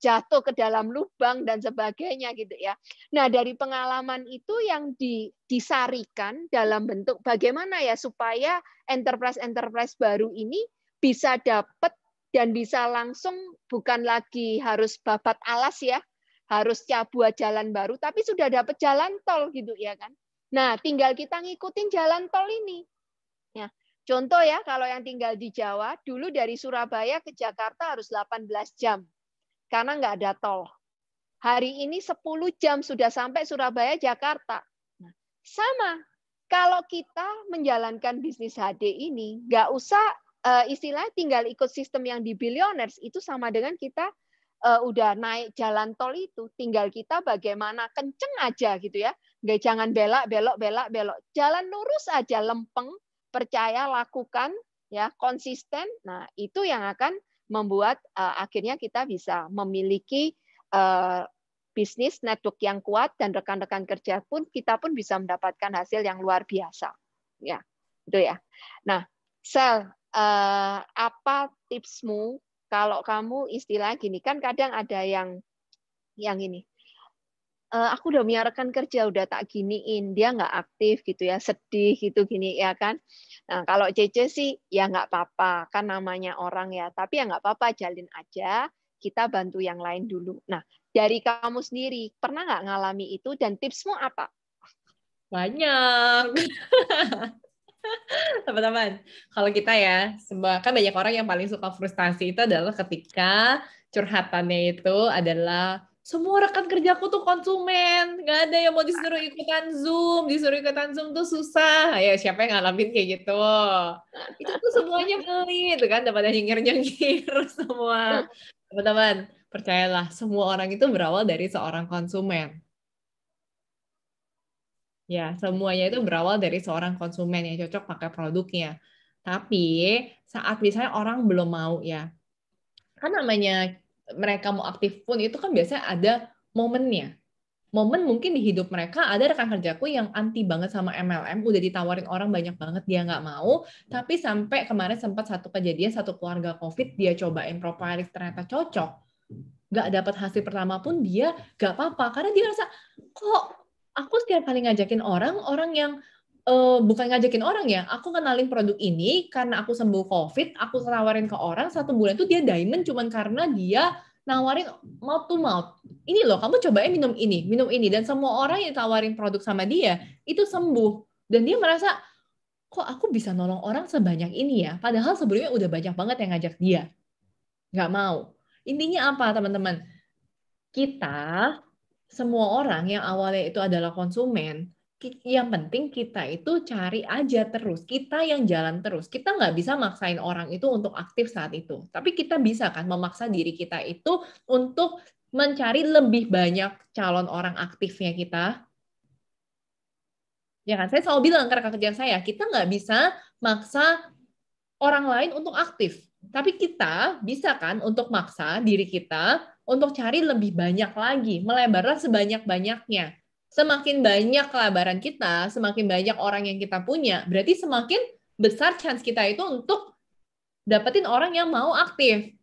jatuh ke dalam lubang dan sebagainya gitu ya. Nah dari pengalaman itu yang disarikan dalam bentuk bagaimana ya supaya enterprise baru ini bisa dapat dan bisa langsung bukan lagi harus babat alas ya, harus buat jalan baru, tapi sudah dapat jalan tol gitu ya kan. Nah, tinggal kita ngikutin jalan tol ini. Ya, contoh ya, kalau yang tinggal di Jawa, dulu dari Surabaya ke Jakarta harus 18 jam, karena nggak ada tol. Hari ini 10 jam sudah sampai Surabaya, Jakarta. Nah, sama, kalau kita menjalankan bisnis HD ini, nggak usah istilahnya tinggal ikut sistem yang di Billionaires, itu sama dengan kita udah naik jalan tol itu, tinggal kita bagaimana kenceng aja gitu ya, nggak jangan belok, jalan lurus aja, lempeng, percaya, lakukan, ya konsisten. Nah itu yang akan membuat akhirnya kita bisa memiliki bisnis network yang kuat dan rekan-rekan kerja pun kita pun bisa mendapatkan hasil yang luar biasa, ya itu ya. Nah Sel, apa tipsmu kalau kamu istilah gini kan kadang ada yang ini aku udah punya rekan kerja udah tak giniin dia nggak aktif gitu ya, sedih gitu gini ya kan. Nah kalau Cece sih ya nggak apa-apa kan namanya orang ya, tapi ya nggak apa-apa, jalin aja, kita bantu yang lain dulu. Nah dari kamu sendiri pernah nggak ngalami itu dan tipsmu apa? Banyak. Teman-teman, kalau kita ya, kan banyak orang yang paling suka frustasi itu adalah ketika curhatannya itu adalah semua rekan kerjaku tuh konsumen, nggak ada yang mau disuruh ikutan Zoom tuh susah. Ya siapa yang ngalamin kayak gitu? Itu tuh semuanya beli, itu kan daripada nyengir-nyengir semua. Teman-teman, percayalah, semua orang itu berawal dari seorang konsumen. Ya, semuanya itu berawal dari seorang konsumen yang cocok pakai produknya. Tapi saat misalnya orang belum mau ya, kan namanya mereka mau aktif pun itu kan biasanya ada momennya. Momen mungkin di hidup mereka ada rekan kerjaku yang anti banget sama MLM, udah ditawarin orang banyak banget dia nggak mau, tapi sampai kemarin sempat satu kejadian satu keluarga COVID dia cobain Propolis ternyata cocok, nggak dapat hasil pertama pun dia nggak apa-apa karena dia rasa kok aku setiap kali ngajakin orang yang bukan ngajakin orang ya, aku kenalin produk ini karena aku sembuh COVID, aku tawarin ke orang 1 bulan itu dia diamond cuman karena dia nawarin mouth to mouth. Ini loh, kamu cobain minum ini, dan semua orang yang tawarin produk sama dia itu sembuh dan dia merasa kok aku bisa nolong orang sebanyak ini ya, padahal sebelumnya udah banyak banget yang ngajak dia, nggak mau. Intinya apa teman-teman? Kita semua orang yang awalnya itu adalah konsumen, yang penting kita itu cari aja terus, kita yang jalan terus. Kita nggak bisa maksain orang itu untuk aktif saat itu, tapi kita bisa kan memaksa diri kita itu untuk mencari lebih banyak calon orang aktifnya kita. Ya kan, saya selalu bilang ke rekan kerja saya, kita nggak bisa maksa orang lain untuk aktif, tapi kita bisa kan untuk maksa diri kita untuk cari lebih banyak lagi, melebarlah sebanyak-banyaknya. Semakin banyak kelebaran kita, semakin banyak orang yang kita punya, berarti semakin besar chance kita itu untuk dapetin orang yang mau aktif.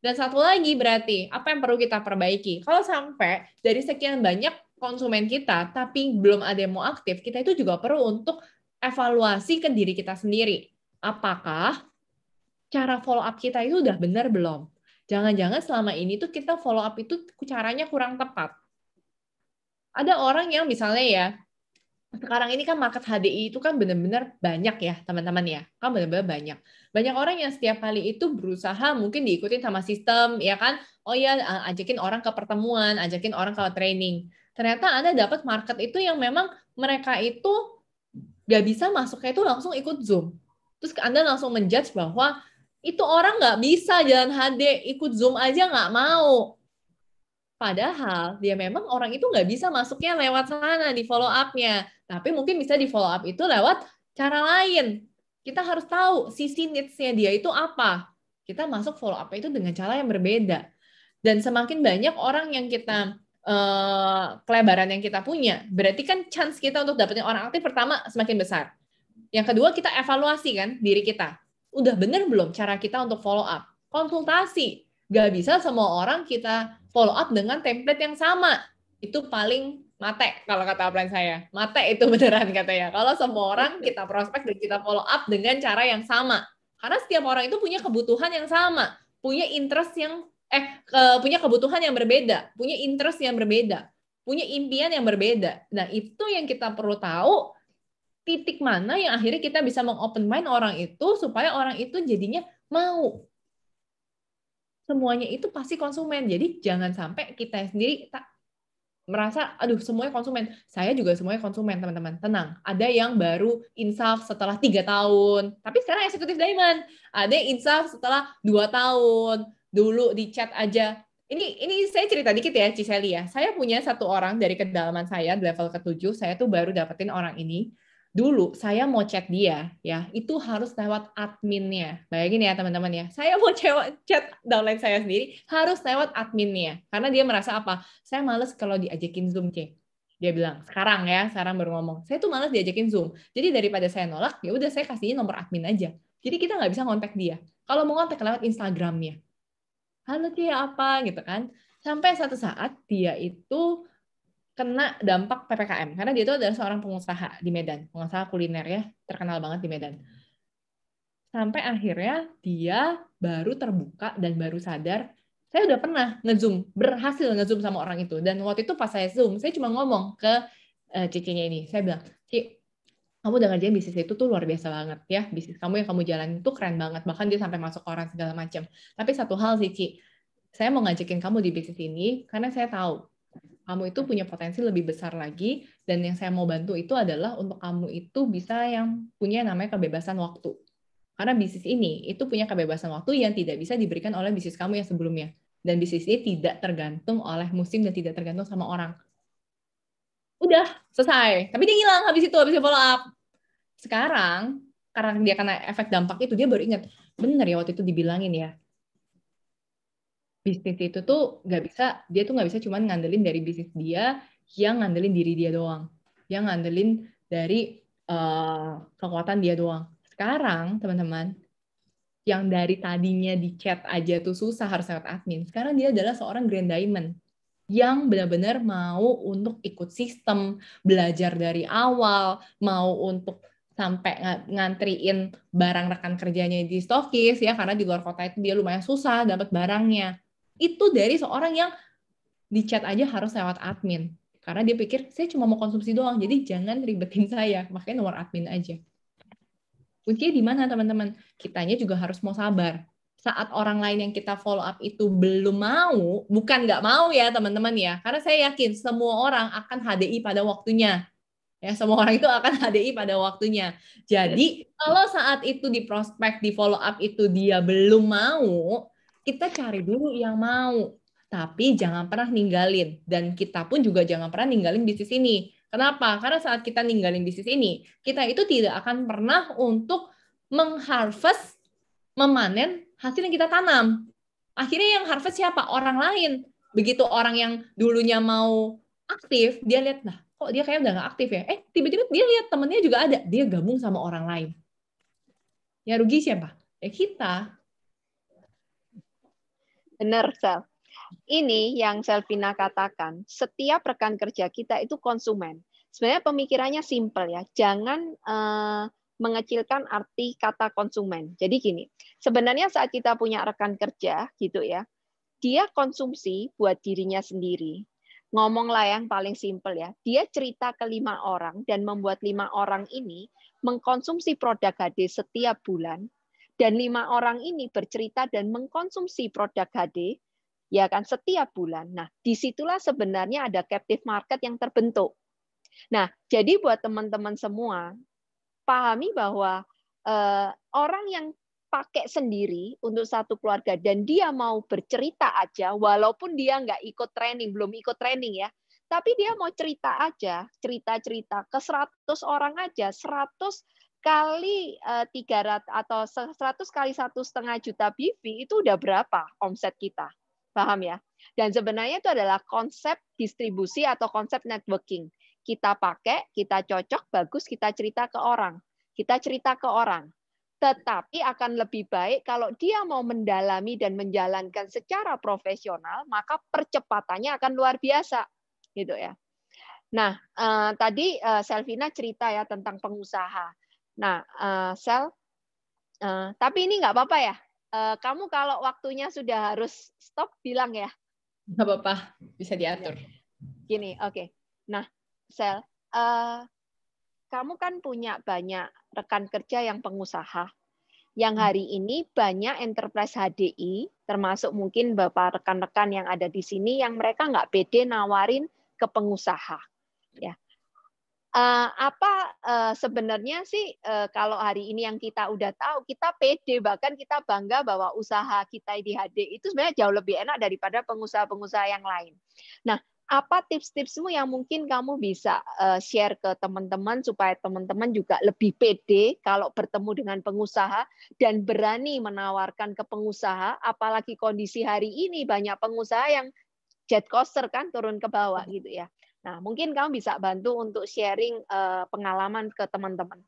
Dan satu lagi berarti, apa yang perlu kita perbaiki? Kalau sampai dari sekian banyak konsumen kita, tapi belum ada yang mau aktif, kita itu juga perlu untuk evaluasi ke diri kita sendiri. Apakah cara follow up kita itu udah benar belum? Jangan-jangan selama ini tuh kita follow up itu caranya kurang tepat. Ada orang yang misalnya ya, sekarang ini kan market HDI itu kan benar-benar banyak ya teman-teman ya, kan benar-benar banyak. Banyak orang yang setiap kali itu berusaha mungkin diikutin sama sistem, ya kan? Oh ya, ajakin orang ke pertemuan, ajakin orang ke training. Ternyata Anda dapat market itu yang memang mereka itu nggak bisa masuknya itu langsung ikut Zoom. Terus Anda langsung menjudge bahwa itu orang nggak bisa jalan HD, ikut Zoom aja nggak mau. Padahal dia memang orang itu nggak bisa masuknya lewat sana di follow up-nya. Tapi mungkin bisa di follow up itu lewat cara lain. Kita harus tahu sisi needs-nya dia itu apa. Kita masuk follow up itu dengan cara yang berbeda. Dan semakin banyak orang yang kita kelebaran yang kita punya, berarti kan chance kita untuk dapetin orang aktif pertama semakin besar. Yang kedua kita evaluasi kan diri kita. Udah bener belum cara kita untuk follow up? Konsultasi. Gak bisa semua orang kita follow up dengan template yang sama. Itu paling mate kalau kata plan saya. Mate itu beneran katanya. Kalau semua orang kita prospek dan kita follow up dengan cara yang sama. Karena setiap orang itu punya kebutuhan yang sama. Punya interest yang punya kebutuhan yang berbeda, punya interest yang berbeda, punya impian yang berbeda. Nah, itu yang kita perlu tahu titik mana yang akhirnya kita bisa meng-open mind orang itu supaya orang itu jadinya mau. Semuanya itu pasti konsumen. Jadi jangan sampai kita sendiri merasa, aduh semuanya konsumen. Saya juga semuanya konsumen, teman-teman. Tenang. Ada yang baru insaf setelah 3 tahun. Tapi sekarang eksekutif diamond. Ada yang insaf setelah 2 tahun. Dulu di chat aja. Ini saya cerita dikit ya, Ciseli ya. Saya punya satu orang dari kedalaman saya, level ke-7. Saya tuh baru dapetin orang ini. Dulu saya mau chat dia, ya itu harus lewat adminnya. Bayangin ya teman-teman ya. Saya mau chat downline saya sendiri, harus lewat adminnya. Karena dia merasa apa? Saya males kalau diajakin Zoom, C. Dia bilang, sekarang baru ngomong. Saya tuh males diajakin Zoom. Jadi daripada saya nolak, ya udah saya kasih nomor admin aja. Jadi kita nggak bisa kontak dia. Kalau mau kontak lewat Instagramnya. Halo Cia apa gitu kan. Sampai satu saat dia itu kena dampak PPKM. Karena dia itu adalah seorang pengusaha di Medan. Pengusaha kuliner ya, terkenal banget di Medan. Sampai akhirnya dia baru terbuka dan baru sadar, saya udah pernah nge-zoom, berhasil nge-zoom sama orang itu. Dan waktu itu pas saya zoom, saya cuma ngomong ke cicinya ini. Saya bilang, Ci, kamu udah ngerjain bisnis itu tuh luar biasa banget ya. Bisnis kamu yang kamu jalanin itu keren banget. Bahkan dia sampai masuk orang segala macam. Tapi satu hal sih, Ci, saya mau ngajakin kamu di bisnis ini karena saya tahu kamu itu punya potensi lebih besar lagi, dan yang saya mau bantu itu adalah untuk kamu itu bisa yang punya namanya kebebasan waktu. Karena bisnis ini itu punya kebebasan waktu yang tidak bisa diberikan oleh bisnis kamu yang sebelumnya. Dan bisnis ini tidak tergantung oleh musim dan tidak tergantung sama orang. Udah, selesai. Tapi dia hilang habis dia follow up. Sekarang, karena dia kena efek dampak itu, dia baru ingat, bener ya waktu itu dibilangin ya, bisnis itu tuh nggak bisa, dia tuh nggak bisa cuma ngandelin dari bisnis dia, yang ngandelin diri dia doang. Yang ngandelin dari kekuatan dia doang. Sekarang, teman-teman, yang dari tadinya di chat aja tuh susah harus lewat admin. Sekarang dia adalah seorang Grand Diamond yang benar-benar mau untuk ikut sistem, belajar dari awal, mau untuk sampai ngantriin barang rekan kerjanya di stokis ya, karena di luar kota itu dia lumayan susah dapat barangnya. Itu dari seorang yang di chat aja harus lewat admin. Karena dia pikir saya cuma mau konsumsi doang, jadi jangan ribetin saya, makanya nomor admin aja. Kuncinya di mana teman-teman? Kitanya juga harus mau sabar. Saat orang lain yang kita follow up itu belum mau, bukan nggak mau ya teman-teman ya, karena saya yakin semua orang akan HDI pada waktunya. Ya, semua orang itu akan HDI pada waktunya. Jadi, kalau saat itu di prospek, di follow up itu dia belum mau, kita cari dulu yang mau. Tapi jangan pernah ninggalin. Dan kita pun juga jangan pernah ninggalin bisnis ini. Kenapa? Karena saat kita ninggalin bisnis ini, kita itu tidak akan pernah untuk mengharvest, memanen hasil yang kita tanam. Akhirnya yang harvest siapa? Orang lain. Begitu orang yang dulunya mau aktif, dia lihat, lah kok dia kayak udah nggak aktif ya? Tiba-tiba dia lihat temennya juga ada, dia gabung sama orang lain. Ya rugi siapa? Ya kita. Benar, Sel. Ini yang Selvina katakan, setiap rekan kerja kita itu konsumen. Sebenarnya pemikirannya simpel ya, jangan mengecilkan arti kata konsumen. Jadi gini, sebenarnya saat kita punya rekan kerja gitu ya, dia konsumsi buat dirinya sendiri. Ngomonglah yang paling simpel ya, dia cerita ke 5 orang dan membuat 5 orang ini mengkonsumsi produk HD setiap bulan, dan 5 orang ini bercerita dan mengkonsumsi produk HD ya kan setiap bulan. Nah, disitulah sebenarnya ada captive market yang terbentuk. Nah, jadi buat teman-teman semua, pahami bahwa orang yang pakai sendiri untuk satu keluarga dan dia mau bercerita aja, walaupun dia nggak ikut training, belum ikut training ya, tapi dia mau cerita aja, cerita-cerita ke 100 orang aja, 100 kali 300 atau 100 kali 1,5 juta BV itu udah berapa omset kita. Paham ya? Dan sebenarnya itu adalah konsep distribusi atau konsep networking. Kita pakai, kita cocok, bagus, kita cerita ke orang. Kita cerita ke orang. Tetapi akan lebih baik kalau dia mau mendalami dan menjalankan secara profesional, maka percepatannya akan luar biasa. Gitu ya. Nah, tadi Selvina cerita ya tentang pengusaha. Nah, tapi ini nggak apa-apa ya. Kamu kalau waktunya sudah harus stop, bilang ya. Nggak apa-apa, bisa diatur. Gini, oke. Nah, Sel, kamu kan punya banyak rekan kerja yang pengusaha. Yang hari ini banyak enterprise HDI, termasuk mungkin Bapak rekan-rekan yang ada di sini, yang mereka nggak pede nawarin ke pengusaha. Ya. Sebenarnya sih kalau hari ini yang kita udah tahu, kita pede, bahkan kita bangga bahwa usaha kita di HD itu sebenarnya jauh lebih enak daripada pengusaha-pengusaha yang lain. Nah, apa tips-tipsmu yang mungkin kamu bisa share ke teman-teman supaya teman-teman juga lebih pede kalau bertemu dengan pengusaha dan berani menawarkan ke pengusaha, apalagi kondisi hari ini banyak pengusaha yang jet coaster kan turun ke bawah gitu ya. Nah, mungkin kamu bisa bantu untuk sharing pengalaman ke teman-teman.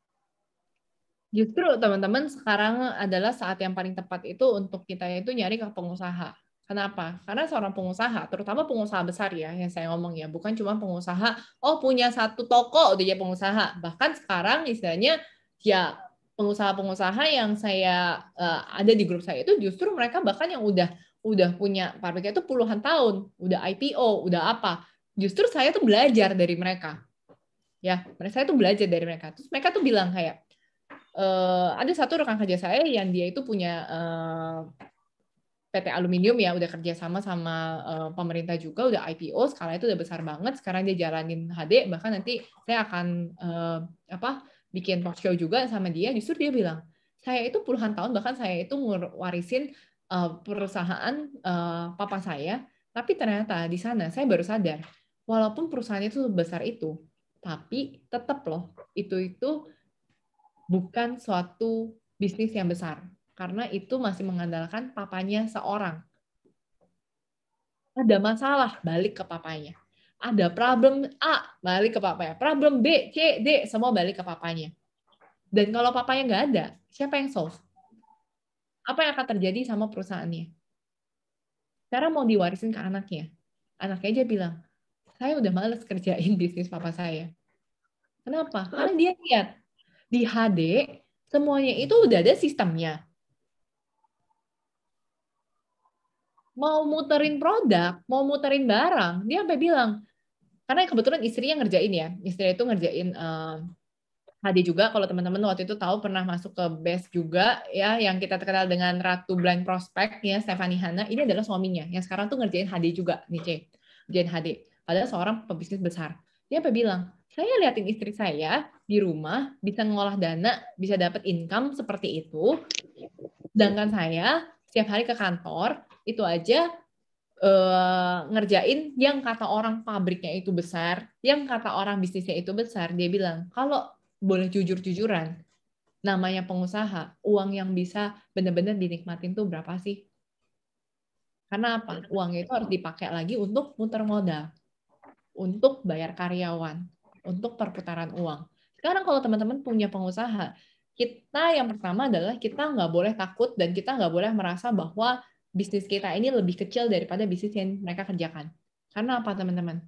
Justru teman-teman sekarang adalah saat yang paling tepat itu untuk kita itu nyari ke pengusaha. Kenapa? Karena seorang pengusaha, terutama pengusaha besar ya, yang saya ngomong ya, bukan cuma pengusaha, oh punya satu toko udah jadi pengusaha. Bahkan sekarang istilahnya ya pengusaha-pengusaha yang saya ada di grup saya itu justru mereka bahkan yang udah punya pabriknya itu puluhan tahun, udah IPO, udah apa. Justru saya tuh belajar dari mereka. Ya, saya tuh belajar dari mereka. Terus mereka tuh bilang kayak, ada satu rekan kerja saya yang dia itu punya PT Aluminium ya, udah kerja sama pemerintah juga, udah IPO, skala itu udah besar banget. Sekarang dia jalanin HD, bahkan nanti saya akan bikin talk show juga sama dia. Justru dia bilang, saya itu puluhan tahun, bahkan saya itu warisin perusahaan papa saya, tapi ternyata di sana saya baru sadar, walaupun perusahaan itu besar itu, tapi tetap loh, itu bukan suatu bisnis yang besar. Karena itu masih mengandalkan papanya seorang. Ada masalah, balik ke papanya. Ada problem A, balik ke papanya. Problem B, C, D, semua balik ke papanya. Dan kalau papanya nggak ada, siapa yang solve? Apa yang akan terjadi sama perusahaannya? Sekarang mau diwarisin ke anaknya. Anaknya aja bilang, saya udah males kerjain bisnis papa saya. Kenapa? Karena dia lihat, di HD, semuanya itu udah ada sistemnya. Mau muterin produk, mau muterin barang, dia sampai bilang, karena kebetulan istrinya ngerjain ya, istrinya itu ngerjain HD juga, kalau teman-teman waktu itu tahu pernah masuk ke BEST juga, ya, yang kita terkenal dengan Ratu Blind Prospect, ya, Stephanie Hanna, ini adalah suaminya, yang sekarang tuh ngerjain HD juga, nih, C, ngerjain HD, padahal seorang pebisnis besar. Dia sampai bilang, saya liatin istri saya di rumah, bisa ngolah dana, bisa dapat income seperti itu, sedangkan saya setiap hari ke kantor, itu aja ngerjain yang kata orang pabriknya itu besar, yang kata orang bisnisnya itu besar. Dia bilang, kalau boleh jujur-jujuran, namanya pengusaha, uang yang bisa benar-benar dinikmatin tuh berapa sih? Karena apa? Uangnya itu harus dipakai lagi untuk muter modal, untuk bayar karyawan, untuk perputaran uang. Sekarang kalau teman-teman punya pengusaha, kita yang pertama adalah kita nggak boleh takut dan kita nggak boleh merasa bahwa bisnis kita ini lebih kecil daripada bisnis yang mereka kerjakan. Karena apa, teman-teman?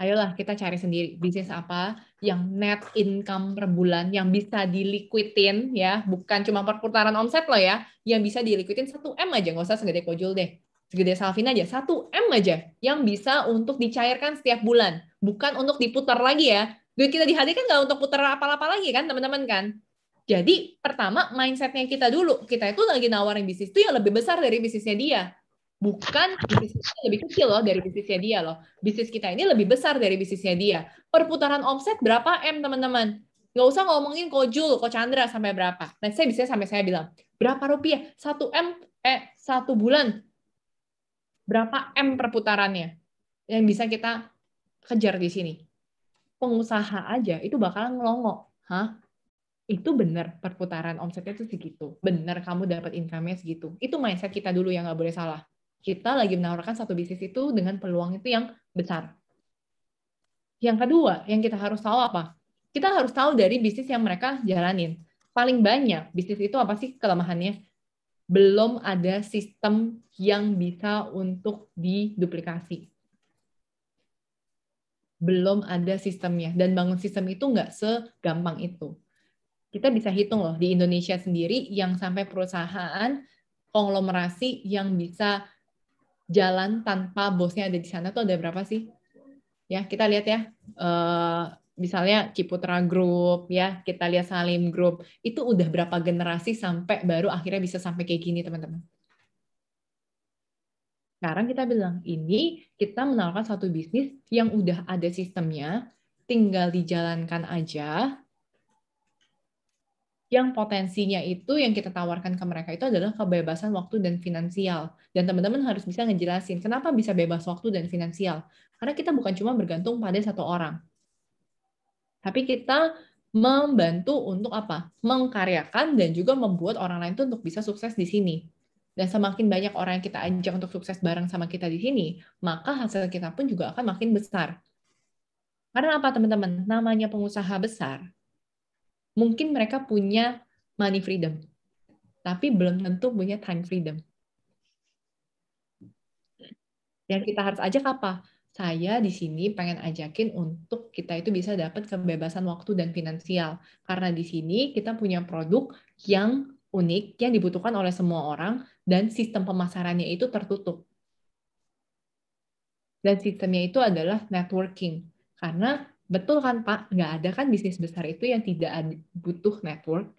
Ayolah kita cari sendiri bisnis apa yang net income per bulan yang bisa dilikuitin ya, bukan cuma perputaran omset loh ya, yang bisa dilikuitin 1M aja, nggak usah segede Kojul deh. Segede Salvin aja, 1M aja yang bisa untuk dicairkan setiap bulan, bukan untuk diputar lagi ya. Duit kita di hati kan nggak untuk putar apa-apa lagi kan, teman-teman kan? Jadi pertama mindsetnya kita dulu, kita itu lagi nawarin bisnis itu yang lebih besar dari bisnisnya dia. Bukan bisnis kita lebih kecil loh dari bisnisnya dia loh. Bisnis kita ini lebih besar dari bisnisnya dia. Perputaran omset berapa M, teman-teman? Nggak usah ngomongin Kojul, Ko Chandra sampai berapa. Nah, saya bisa sampai saya bilang, berapa rupiah? 1M, 1 bulan. Berapa M perputarannya? Yang bisa kita kejar di sini. Pengusaha aja itu bakalan ngelongo. Hah? Itu benar perputaran omsetnya itu segitu. Benar kamu dapat income-nya segitu. Itu mindset kita dulu yang nggak boleh salah. Kita lagi menawarkan satu bisnis itu dengan peluang itu yang besar. Yang kedua, yang kita harus tahu apa? Kita harus tahu dari bisnis yang mereka jalanin. Paling banyak bisnis itu apa sih kelemahannya? Belum ada sistem yang bisa untuk diduplikasi. Belum ada sistemnya. Dan bangun sistem itu nggak segampang itu. Kita bisa hitung loh, di Indonesia sendiri yang sampai perusahaan konglomerasi yang bisa jalan tanpa bosnya ada di sana tuh ada berapa sih? Ya, kita lihat ya. Misalnya Ciputra Group, ya, kita lihat Salim Group. Itu udah berapa generasi sampai baru akhirnya bisa sampai kayak gini, teman-teman. Sekarang kita bilang, ini kita menawarkan satu bisnis yang udah ada sistemnya, tinggal dijalankan aja, yang potensinya itu yang kita tawarkan ke mereka itu adalah kebebasan waktu dan finansial. Dan teman-teman harus bisa ngejelasin kenapa bisa bebas waktu dan finansial. Karena kita bukan cuma bergantung pada satu orang. Tapi kita membantu untuk apa? Mengkaryakan dan juga membuat orang lain itu untuk bisa sukses di sini. Dan semakin banyak orang yang kita ajak untuk sukses bareng sama kita di sini, maka hasil kita pun juga akan makin besar. Karena apa, teman-teman? Namanya pengusaha besar, mungkin mereka punya money freedom, tapi belum tentu punya time freedom. Yang kita harus ajak apa? Saya di sini pengen ajakin untuk kita itu bisa dapat kebebasan waktu dan finansial. Karena di sini kita punya produk yang unik, yang dibutuhkan oleh semua orang, dan sistem pemasarannya itu tertutup. Dan sistemnya itu adalah networking. Karena betul kan Pak, nggak ada kan bisnis besar itu yang tidak butuh network.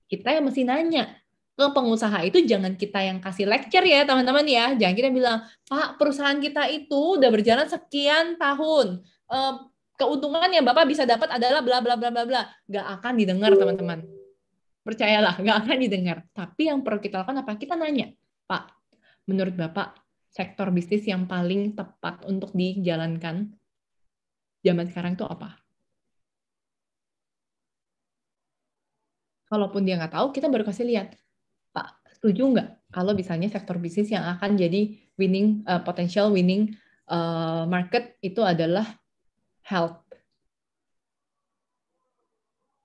Kita yang mesti nanya ke pengusaha itu, jangan kita yang kasih lecture ya teman-teman ya. Jangan kita bilang, Pak perusahaan kita itu udah berjalan sekian tahun. Keuntungan yang Bapak bisa dapat adalah bla bla bla bla bla. Nggak akan didengar teman-teman. Percayalah, nggak akan didengar. Tapi yang perlu kita lakukan apa? Kita nanya, Pak, menurut Bapak sektor bisnis yang paling tepat untuk dijalankan zaman sekarang itu apa? Kalaupun dia nggak tahu, kita baru kasih lihat, Pak, setuju nggak kalau misalnya sektor bisnis yang akan jadi winning, potential winning market itu adalah health?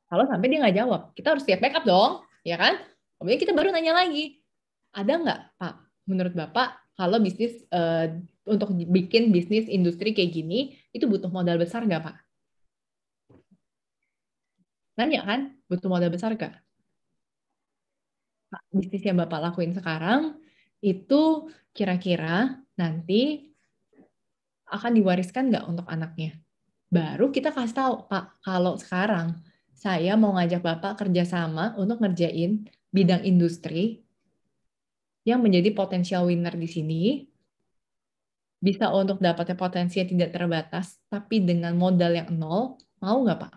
Kalau sampai dia nggak jawab, kita harus siap backup dong, ya kan? Kemudian kita baru nanya lagi, ada nggak, Pak, menurut Bapak, kalau bisnis untuk bikin bisnis industri kayak gini, itu butuh modal besar nggak, Pak? Nanya kan, butuh modal besar nggak? Pak, bisnis yang Bapak lakuin sekarang, itu kira-kira nanti akan diwariskan nggak untuk anaknya? Baru kita kasih tahu, Pak, kalau sekarang saya mau ngajak Bapak kerjasama untuk ngerjain bidang industri yang menjadi potensial winner di sini, bisa untuk dapatnya potensi yang tidak terbatas, tapi dengan modal yang nol, mau nggak Pak?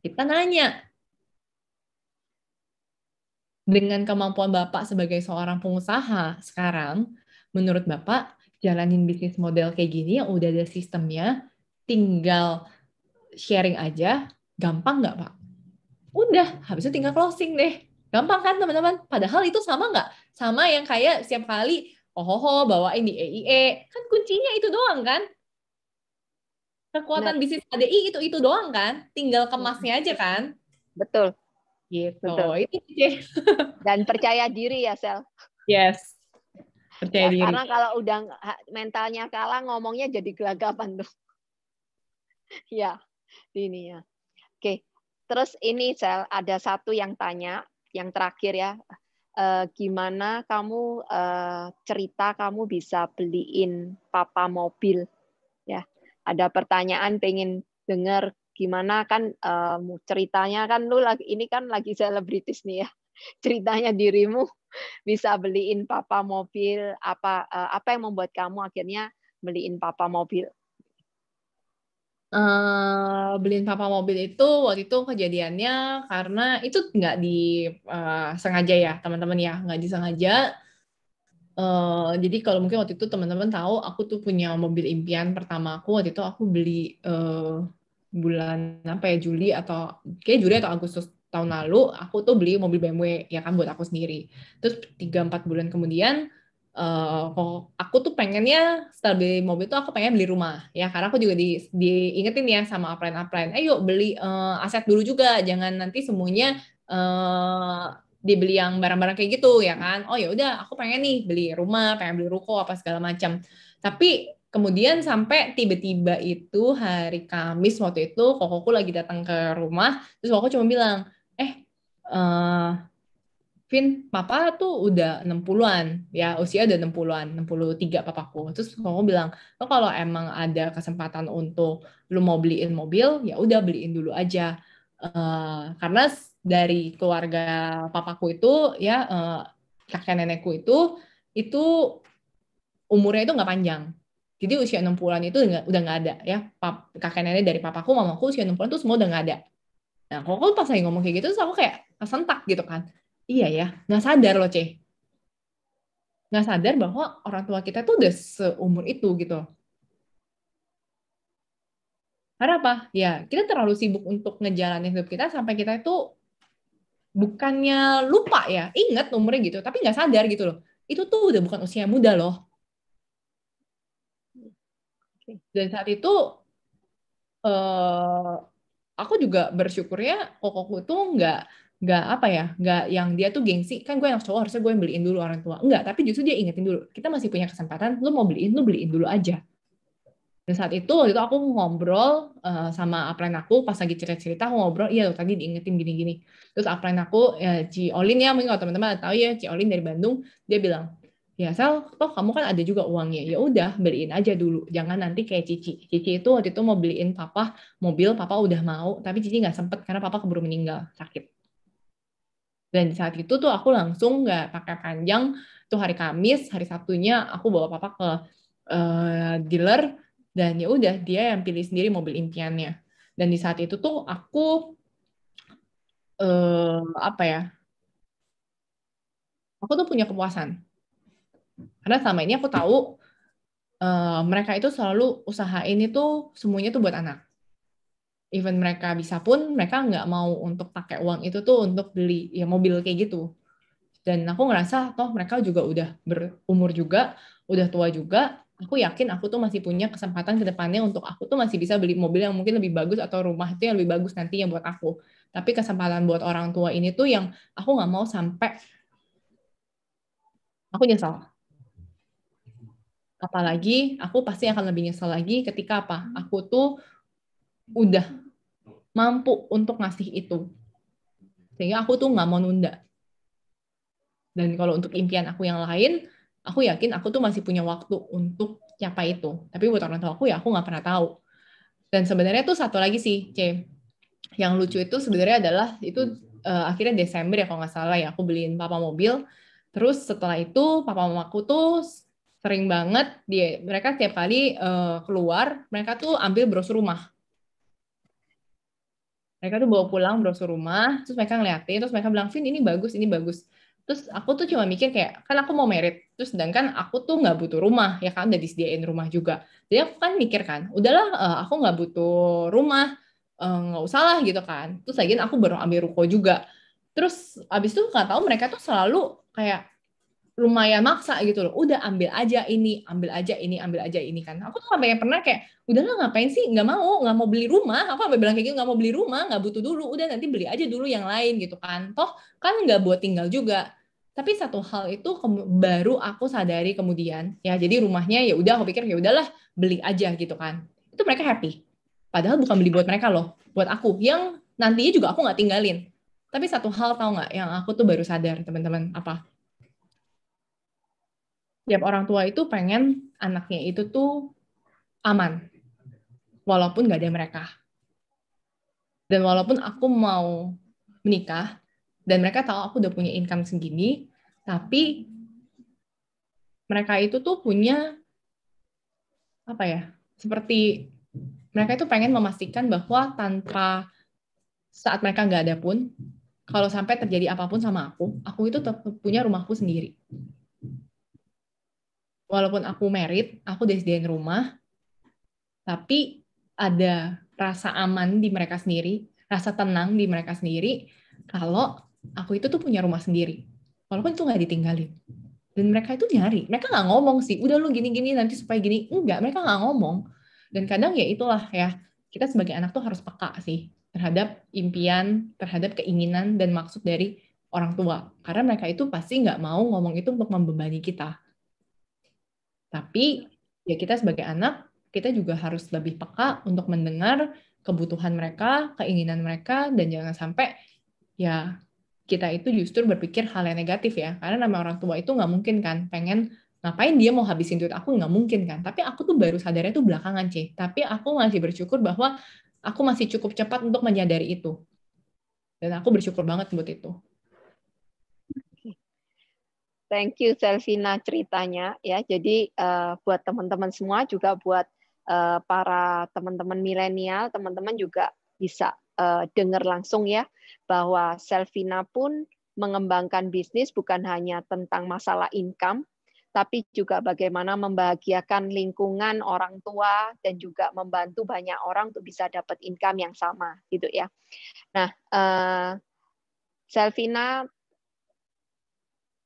Kita nanya, dengan kemampuan Bapak sebagai seorang pengusaha sekarang, menurut Bapak, jalanin bisnis model kayak gini yang udah ada sistemnya, tinggal sharing aja, gampang nggak Pak? Udah, habis itu tinggal closing deh. Gampang kan teman-teman? Padahal itu sama nggak? Sama yang kayak setiap kali, oh bawain di EIE. Kan kuncinya itu doang kan? Kekuatan Benar. bisnis ADI itu doang kan? Tinggal kemasnya aja kan? Betul, Gitu. betul. Itu sih. Dan percaya diri ya, Sel. Yes, percaya Ya, diri. karena kalau udah mentalnya kalah, ngomongnya jadi gelagapan tuh. Ya, ini ya. Oke, terus ini Sel, ada satu yang tanya, yang terakhir ya. Gimana kamu cerita kamu bisa beliin papa mobil? Ya, ada pertanyaan pengen dengar gimana kan ceritanya kan lu lagi ini kan lagi selebritis nih ya. Ceritanya dirimu bisa beliin papa mobil, apa yang membuat kamu akhirnya beliin papa mobil? Beliin papa mobil itu waktu itu kejadiannya karena itu nggak disengaja ya teman-teman ya, nggak disengaja. Jadi kalau mungkin waktu itu teman-teman tahu aku tuh punya mobil impian pertama aku waktu itu aku beli bulan apa ya Juli atau kayak Juli atau Agustus tahun lalu aku tuh beli mobil BMW ya kan buat aku sendiri. Terus 3-4 bulan kemudian kok aku tuh pengennya setelah beli mobil tuh aku pengen beli rumah ya karena aku juga diingetin ya sama upline-upline ayo beli aset dulu juga jangan nanti semuanya dibeli yang barang-barang kayak gitu ya kan oh ya udah aku pengen nih beli rumah pengen beli ruko apa segala macam tapi kemudian sampai tiba-tiba itu hari Kamis waktu itu kokoku lagi datang ke rumah terus koko cuma bilang eh Vin, papa tuh udah 60-an, ya usia udah 60-an, 63 papaku. Terus kamu bilang, lo kalau emang ada kesempatan untuk lo mau beliin mobil, ya udah beliin dulu aja. Karena dari keluarga papaku itu, ya kakek nenekku itu umurnya itu nggak panjang. Jadi usia 60-an itu udah nggak ada ya. Kakek nenek dari papaku, mamaku usia 60-an itu semua udah nggak ada. Nah, kok pas lagi ngomong kayak gitu, terus aku kayak kesentak gitu kan. Iya ya, nggak sadar loh, C. Nggak sadar bahwa orang tua kita tuh udah seumur itu gitu. Karena apa? Ya, kita terlalu sibuk untuk ngejalanin hidup kita sampai kita itu bukannya lupa ya, ingat umurnya gitu, tapi nggak sadar gitu loh. Itu tuh udah bukan usia muda loh. Dan saat itu eh, aku juga bersyukurnya kokoku tuh nggak apa ya nggak yang dia tuh gengsi kan gue anak cowok harusnya gue yang beliin dulu orang tua enggak tapi justru dia ingetin dulu kita masih punya kesempatan lu beliin dulu aja dan saat itu waktu itu aku ngobrol sama upline aku pas lagi cerita-cerita aku ngobrol iya loh tadi diingetin gini-gini terus upline aku Ci Olin ya mungkin kalau teman-teman tahu ya Ci Olin dari Bandung dia bilang ya Sel toh kamu kan ada juga uangnya ya udah beliin aja dulu jangan nanti kayak Cici Cici itu waktu itu mau beliin papa mobil papa udah mau tapi Cici nggak sempet karena papa keburu meninggal sakit dan di saat itu tuh aku langsung nggak pakai panjang tuh hari Kamis hari Sabtunya aku bawa papa ke dealer dan ya udah dia yang pilih sendiri mobil impiannya dan di saat itu tuh aku apa ya aku tuh punya kepuasan karena selama ini aku tahu mereka itu selalu usahain itu semuanya tuh buat anak even mereka bisa pun mereka nggak mau untuk pakai uang itu tuh untuk beli ya mobil kayak gitu dan aku ngerasa toh mereka juga udah berumur juga udah tua juga aku yakin aku tuh masih punya kesempatan ke depannya untuk aku tuh masih bisa beli mobil yang mungkin lebih bagus atau rumah itu yang lebih bagus nantinya buat aku tapi kesempatan buat orang tua ini tuh yang aku nggak mau sampai aku nyesal apalagi aku pasti akan lebih nyesal lagi ketika apa aku tuh udah mampu untuk ngasih itu sehingga aku tuh nggak mau nunda dan kalau untuk impian aku yang lain aku yakin aku tuh masih punya waktu untuk capai itu tapi buat orang tua aku ya aku nggak pernah tahu dan sebenarnya tuh satu lagi sih C yang lucu itu sebenarnya adalah itu akhirnya Desember ya kalau nggak salah ya aku beliin papa mobil terus setelah itu papa mamaku tuh sering banget mereka tiap kali keluar mereka tuh ambil brosur rumah mereka tuh bawa pulang brosur rumah terus mereka ngeliatin terus mereka bilang Vin ini bagus ini bagus terus aku tuh cuma mikir kayak kan aku mau merit terus sedangkan aku tuh nggak butuh rumah ya kan udah disediain rumah juga jadi aku kan mikir kan udahlah aku nggak butuh rumah nggak usah lah gitu kan terus lagi aku baru ambil ruko juga terus abis itu nggak tahu mereka tuh selalu kayak lumayan maksa gitu loh. Udah ambil aja ini, ambil aja ini, ambil aja ini kan. Aku tuh sampai pernah kayak, udahlah ngapain sih? Nggak mau beli rumah. Aku sampai bilang kayak gitu, nggak mau beli rumah, nggak butuh dulu. Udah nanti beli aja dulu yang lain gitu kan. Toh kan nggak buat tinggal juga. Tapi satu hal itu baru aku sadari kemudian, ya jadi rumahnya ya udah aku pikir ya udahlah beli aja gitu kan. Itu mereka happy. Padahal bukan beli buat mereka loh, buat aku yang nantinya juga aku nggak tinggalin. Tapi satu hal tahu nggak yang aku tuh baru sadar teman-teman apa? Tiap orang tua itu pengen anaknya itu tuh aman, walaupun nggak ada mereka. Dan walaupun aku mau menikah dan mereka tahu aku udah punya income segini, tapi mereka itu tuh punya apa ya? Seperti mereka itu pengen memastikan bahwa tanpa saat mereka nggak ada pun, kalau sampai terjadi apapun sama aku itu tetap punya rumahku sendiri. Walaupun aku married, aku udah disediain rumah, tapi ada rasa aman di mereka sendiri, rasa tenang di mereka sendiri, kalau aku itu tuh punya rumah sendiri. Walaupun itu nggak ditinggalin. Dan mereka itu nyari. Mereka nggak ngomong sih, udah lu gini-gini nanti supaya gini. Enggak, mereka nggak ngomong. Dan kadang ya itulah ya, kita sebagai anak tuh harus peka sih terhadap impian, terhadap keinginan dan maksud dari orang tua. Karena mereka itu pasti nggak mau ngomong itu untuk membebani kita. Tapi ya kita sebagai anak, kita juga harus lebih peka untuk mendengar kebutuhan mereka, keinginan mereka, dan jangan sampai ya kita itu justru berpikir hal yang negatif ya. Karena nama orang tua itu nggak mungkin kan, pengen ngapain dia mau habisin duit aku, nggak mungkin kan. Tapi aku tuh baru sadarnya tuh belakangan, C. Tapi aku masih bersyukur bahwa aku masih cukup cepat untuk menyadari itu. Dan aku bersyukur banget buat itu. Thank you Selvina ceritanya ya. Jadi buat teman-teman semua juga buat para teman-teman milenial, teman-teman juga bisa dengar langsung ya bahwa Selvina pun mengembangkan bisnis bukan hanya tentang masalah income, tapi juga bagaimana membahagiakan lingkungan orang tua dan juga membantu banyak orang untuk bisa dapat income yang sama gitu ya. Nah, Selvina,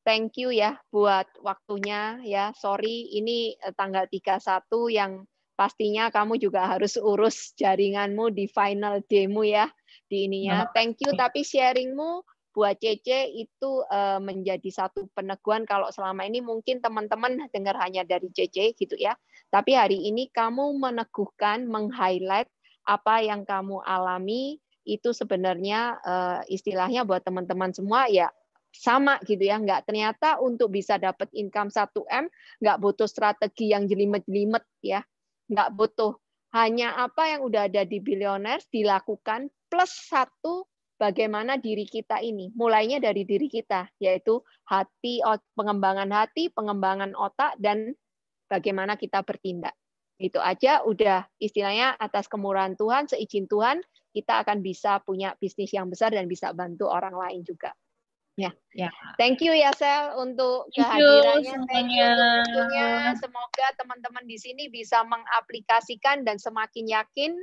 thank you ya buat waktunya ya. Sorry ini tanggal 31 yang pastinya kamu juga harus urus jaringanmu di final demo ya di ininya. Thank you, tapi sharingmu buat Cece itu menjadi satu peneguhan kalau selama ini mungkin teman-teman dengar hanya dari Cece gitu ya. Tapi hari ini kamu meneguhkan, meng-highlight apa yang kamu alami itu sebenarnya istilahnya buat teman-teman semua ya sama gitu ya, nggak ternyata untuk bisa dapat income 1M nggak butuh strategi yang jelimet-jelimet ya, nggak butuh, hanya apa yang udah ada di Billionaires dilakukan plus satu bagaimana diri kita ini, mulainya dari diri kita yaitu hati, pengembangan otak dan bagaimana kita bertindak. Itu aja udah istilahnya atas kemurahan Tuhan, seizin Tuhan kita akan bisa punya bisnis yang besar dan bisa bantu orang lain juga. Ya. Thank you ya Sel untuk kehadirannya, thank you untuk waktunya. Semoga teman-teman di sini bisa mengaplikasikan dan semakin yakin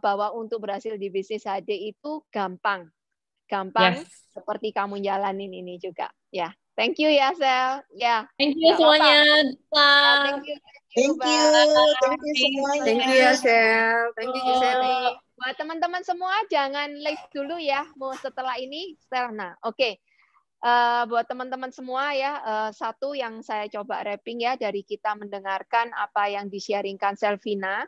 bahwa untuk berhasil di bisnis HD itu gampang, seperti kamu jalanin ini juga. Ya, thank you ya Sel. Ya. Thank you semuanya. Thank you semuanya. Thank you ya Sel. Thank you Giselle. Buat teman-teman semua jangan leave dulu ya, mau setelah ini Sel. Nah, oke. Buat teman-teman semua ya, satu yang saya coba wrapping ya dari kita mendengarkan apa yang di-sharingkan Selvina.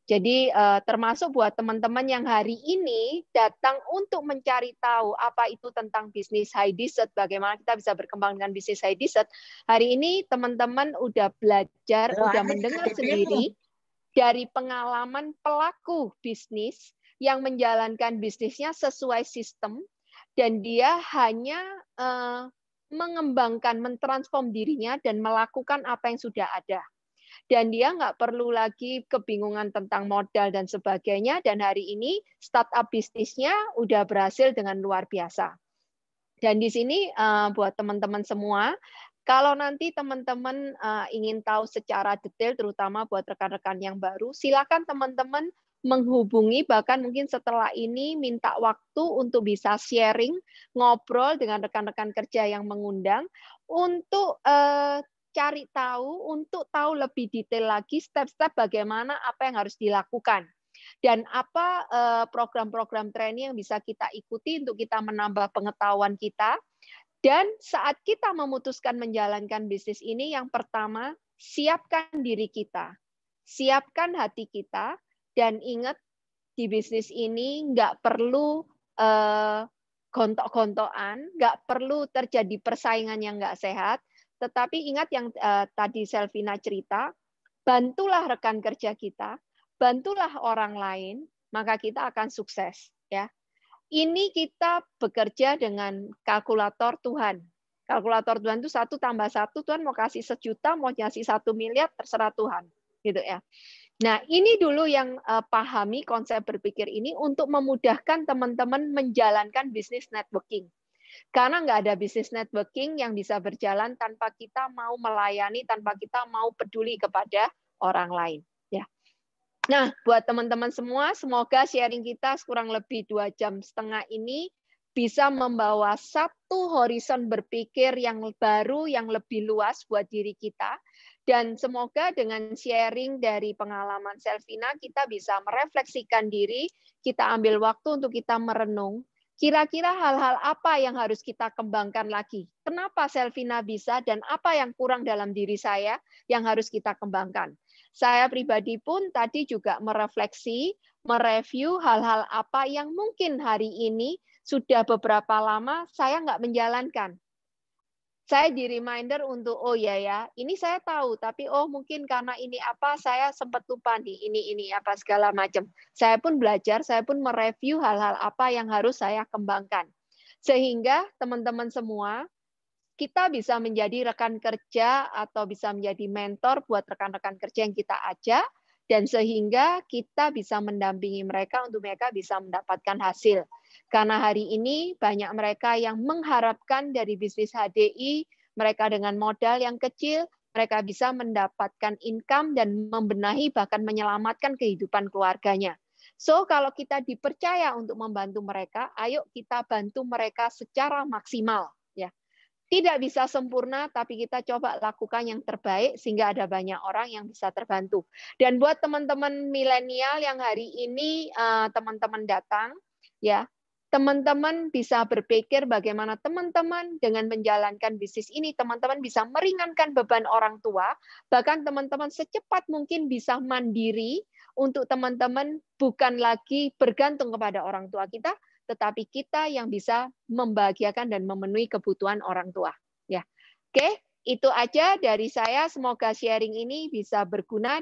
Jadi termasuk buat teman-teman yang hari ini datang untuk mencari tahu apa itu tentang bisnis high dessert, bagaimana kita bisa berkembang dengan bisnis high dessert. Hari ini teman-teman udah belajar, udah mendengar sendiri dari pengalaman pelaku bisnis yang menjalankan bisnisnya sesuai sistem, dan dia hanya mengembangkan, mentransform dirinya dan melakukan apa yang sudah ada. Dan dia nggak perlu lagi kebingungan tentang modal dan sebagainya. Dan hari ini startup bisnisnya udah berhasil dengan luar biasa. Dan di sini buat teman-teman semua, kalau nanti teman-teman ingin tahu secara detail, terutama buat rekan-rekan yang baru, silakan teman-teman menghubungi, bahkan mungkin setelah ini minta waktu untuk bisa sharing, ngobrol dengan rekan-rekan kerja yang mengundang, untuk cari tahu, untuk tahu lebih detail lagi step-step bagaimana apa yang harus dilakukan. Dan apa program-program training yang bisa kita ikuti untuk kita menambah pengetahuan kita. Dan saat kita memutuskan menjalankan bisnis ini, yang pertama, siapkan diri kita, siapkan hati kita, dan ingat di bisnis ini nggak perlu gontok-gontokan, nggak perlu terjadi persaingan yang nggak sehat, tetapi ingat yang tadi Selvina cerita, bantulah rekan kerja kita, bantulah orang lain, maka kita akan sukses. Ya, ini kita bekerja dengan kalkulator Tuhan. Kalkulator Tuhan itu 1 tambah 1, Tuhan mau kasih 1 juta, mau kasih 1 miliar, terserah Tuhan, gitu ya. Nah, ini dulu yang pahami konsep berpikir ini untuk memudahkan teman-teman menjalankan bisnis networking. Karena nggak ada bisnis networking yang bisa berjalan tanpa kita mau melayani, tanpa kita mau peduli kepada orang lain. Ya. Nah, buat teman-teman semua, semoga sharing kita kurang lebih 2,5 jam ini bisa membawa satu horizon berpikir yang baru, yang lebih luas buat diri kita. Dan semoga dengan sharing dari pengalaman Selvina, kita bisa merefleksikan diri, kita ambil waktu untuk kita merenung, kira-kira hal-hal apa yang harus kita kembangkan lagi. Kenapa Selvina bisa dan apa yang kurang dalam diri saya yang harus kita kembangkan. Saya pribadi pun tadi juga merefleksi, mereview hal-hal apa yang mungkin hari ini sudah beberapa lama saya nggak menjalankan. Saya di reminder untuk, oh ya, ini saya tahu, tapi oh mungkin karena ini apa, saya sempat lupa nih, ini apa segala macam. Saya pun belajar, saya pun mereview hal-hal apa yang harus saya kembangkan. Sehingga teman-teman semua, kita bisa menjadi rekan kerja atau bisa menjadi mentor buat rekan-rekan kerja yang kita ajak, dan sehingga kita bisa mendampingi mereka untuk mereka bisa mendapatkan hasil. Karena hari ini banyak mereka yang mengharapkan dari bisnis HDI, mereka dengan modal yang kecil, mereka bisa mendapatkan income dan membenahi bahkan menyelamatkan kehidupan keluarganya. So, kalau kita dipercaya untuk membantu mereka, ayo kita bantu mereka secara maksimal. Ya. Tidak bisa sempurna, tapi kita coba lakukan yang terbaik sehingga ada banyak orang yang bisa terbantu. Dan buat teman-teman milenial yang hari ini teman-teman datang, ya, teman-teman bisa berpikir bagaimana teman-teman dengan menjalankan bisnis ini, teman-teman bisa meringankan beban orang tua, bahkan teman-teman secepat mungkin bisa mandiri untuk teman-teman bukan lagi bergantung kepada orang tua kita, tetapi kita yang bisa membahagiakan dan memenuhi kebutuhan orang tua. Ya, oke, itu aja dari saya. Semoga sharing ini bisa berguna.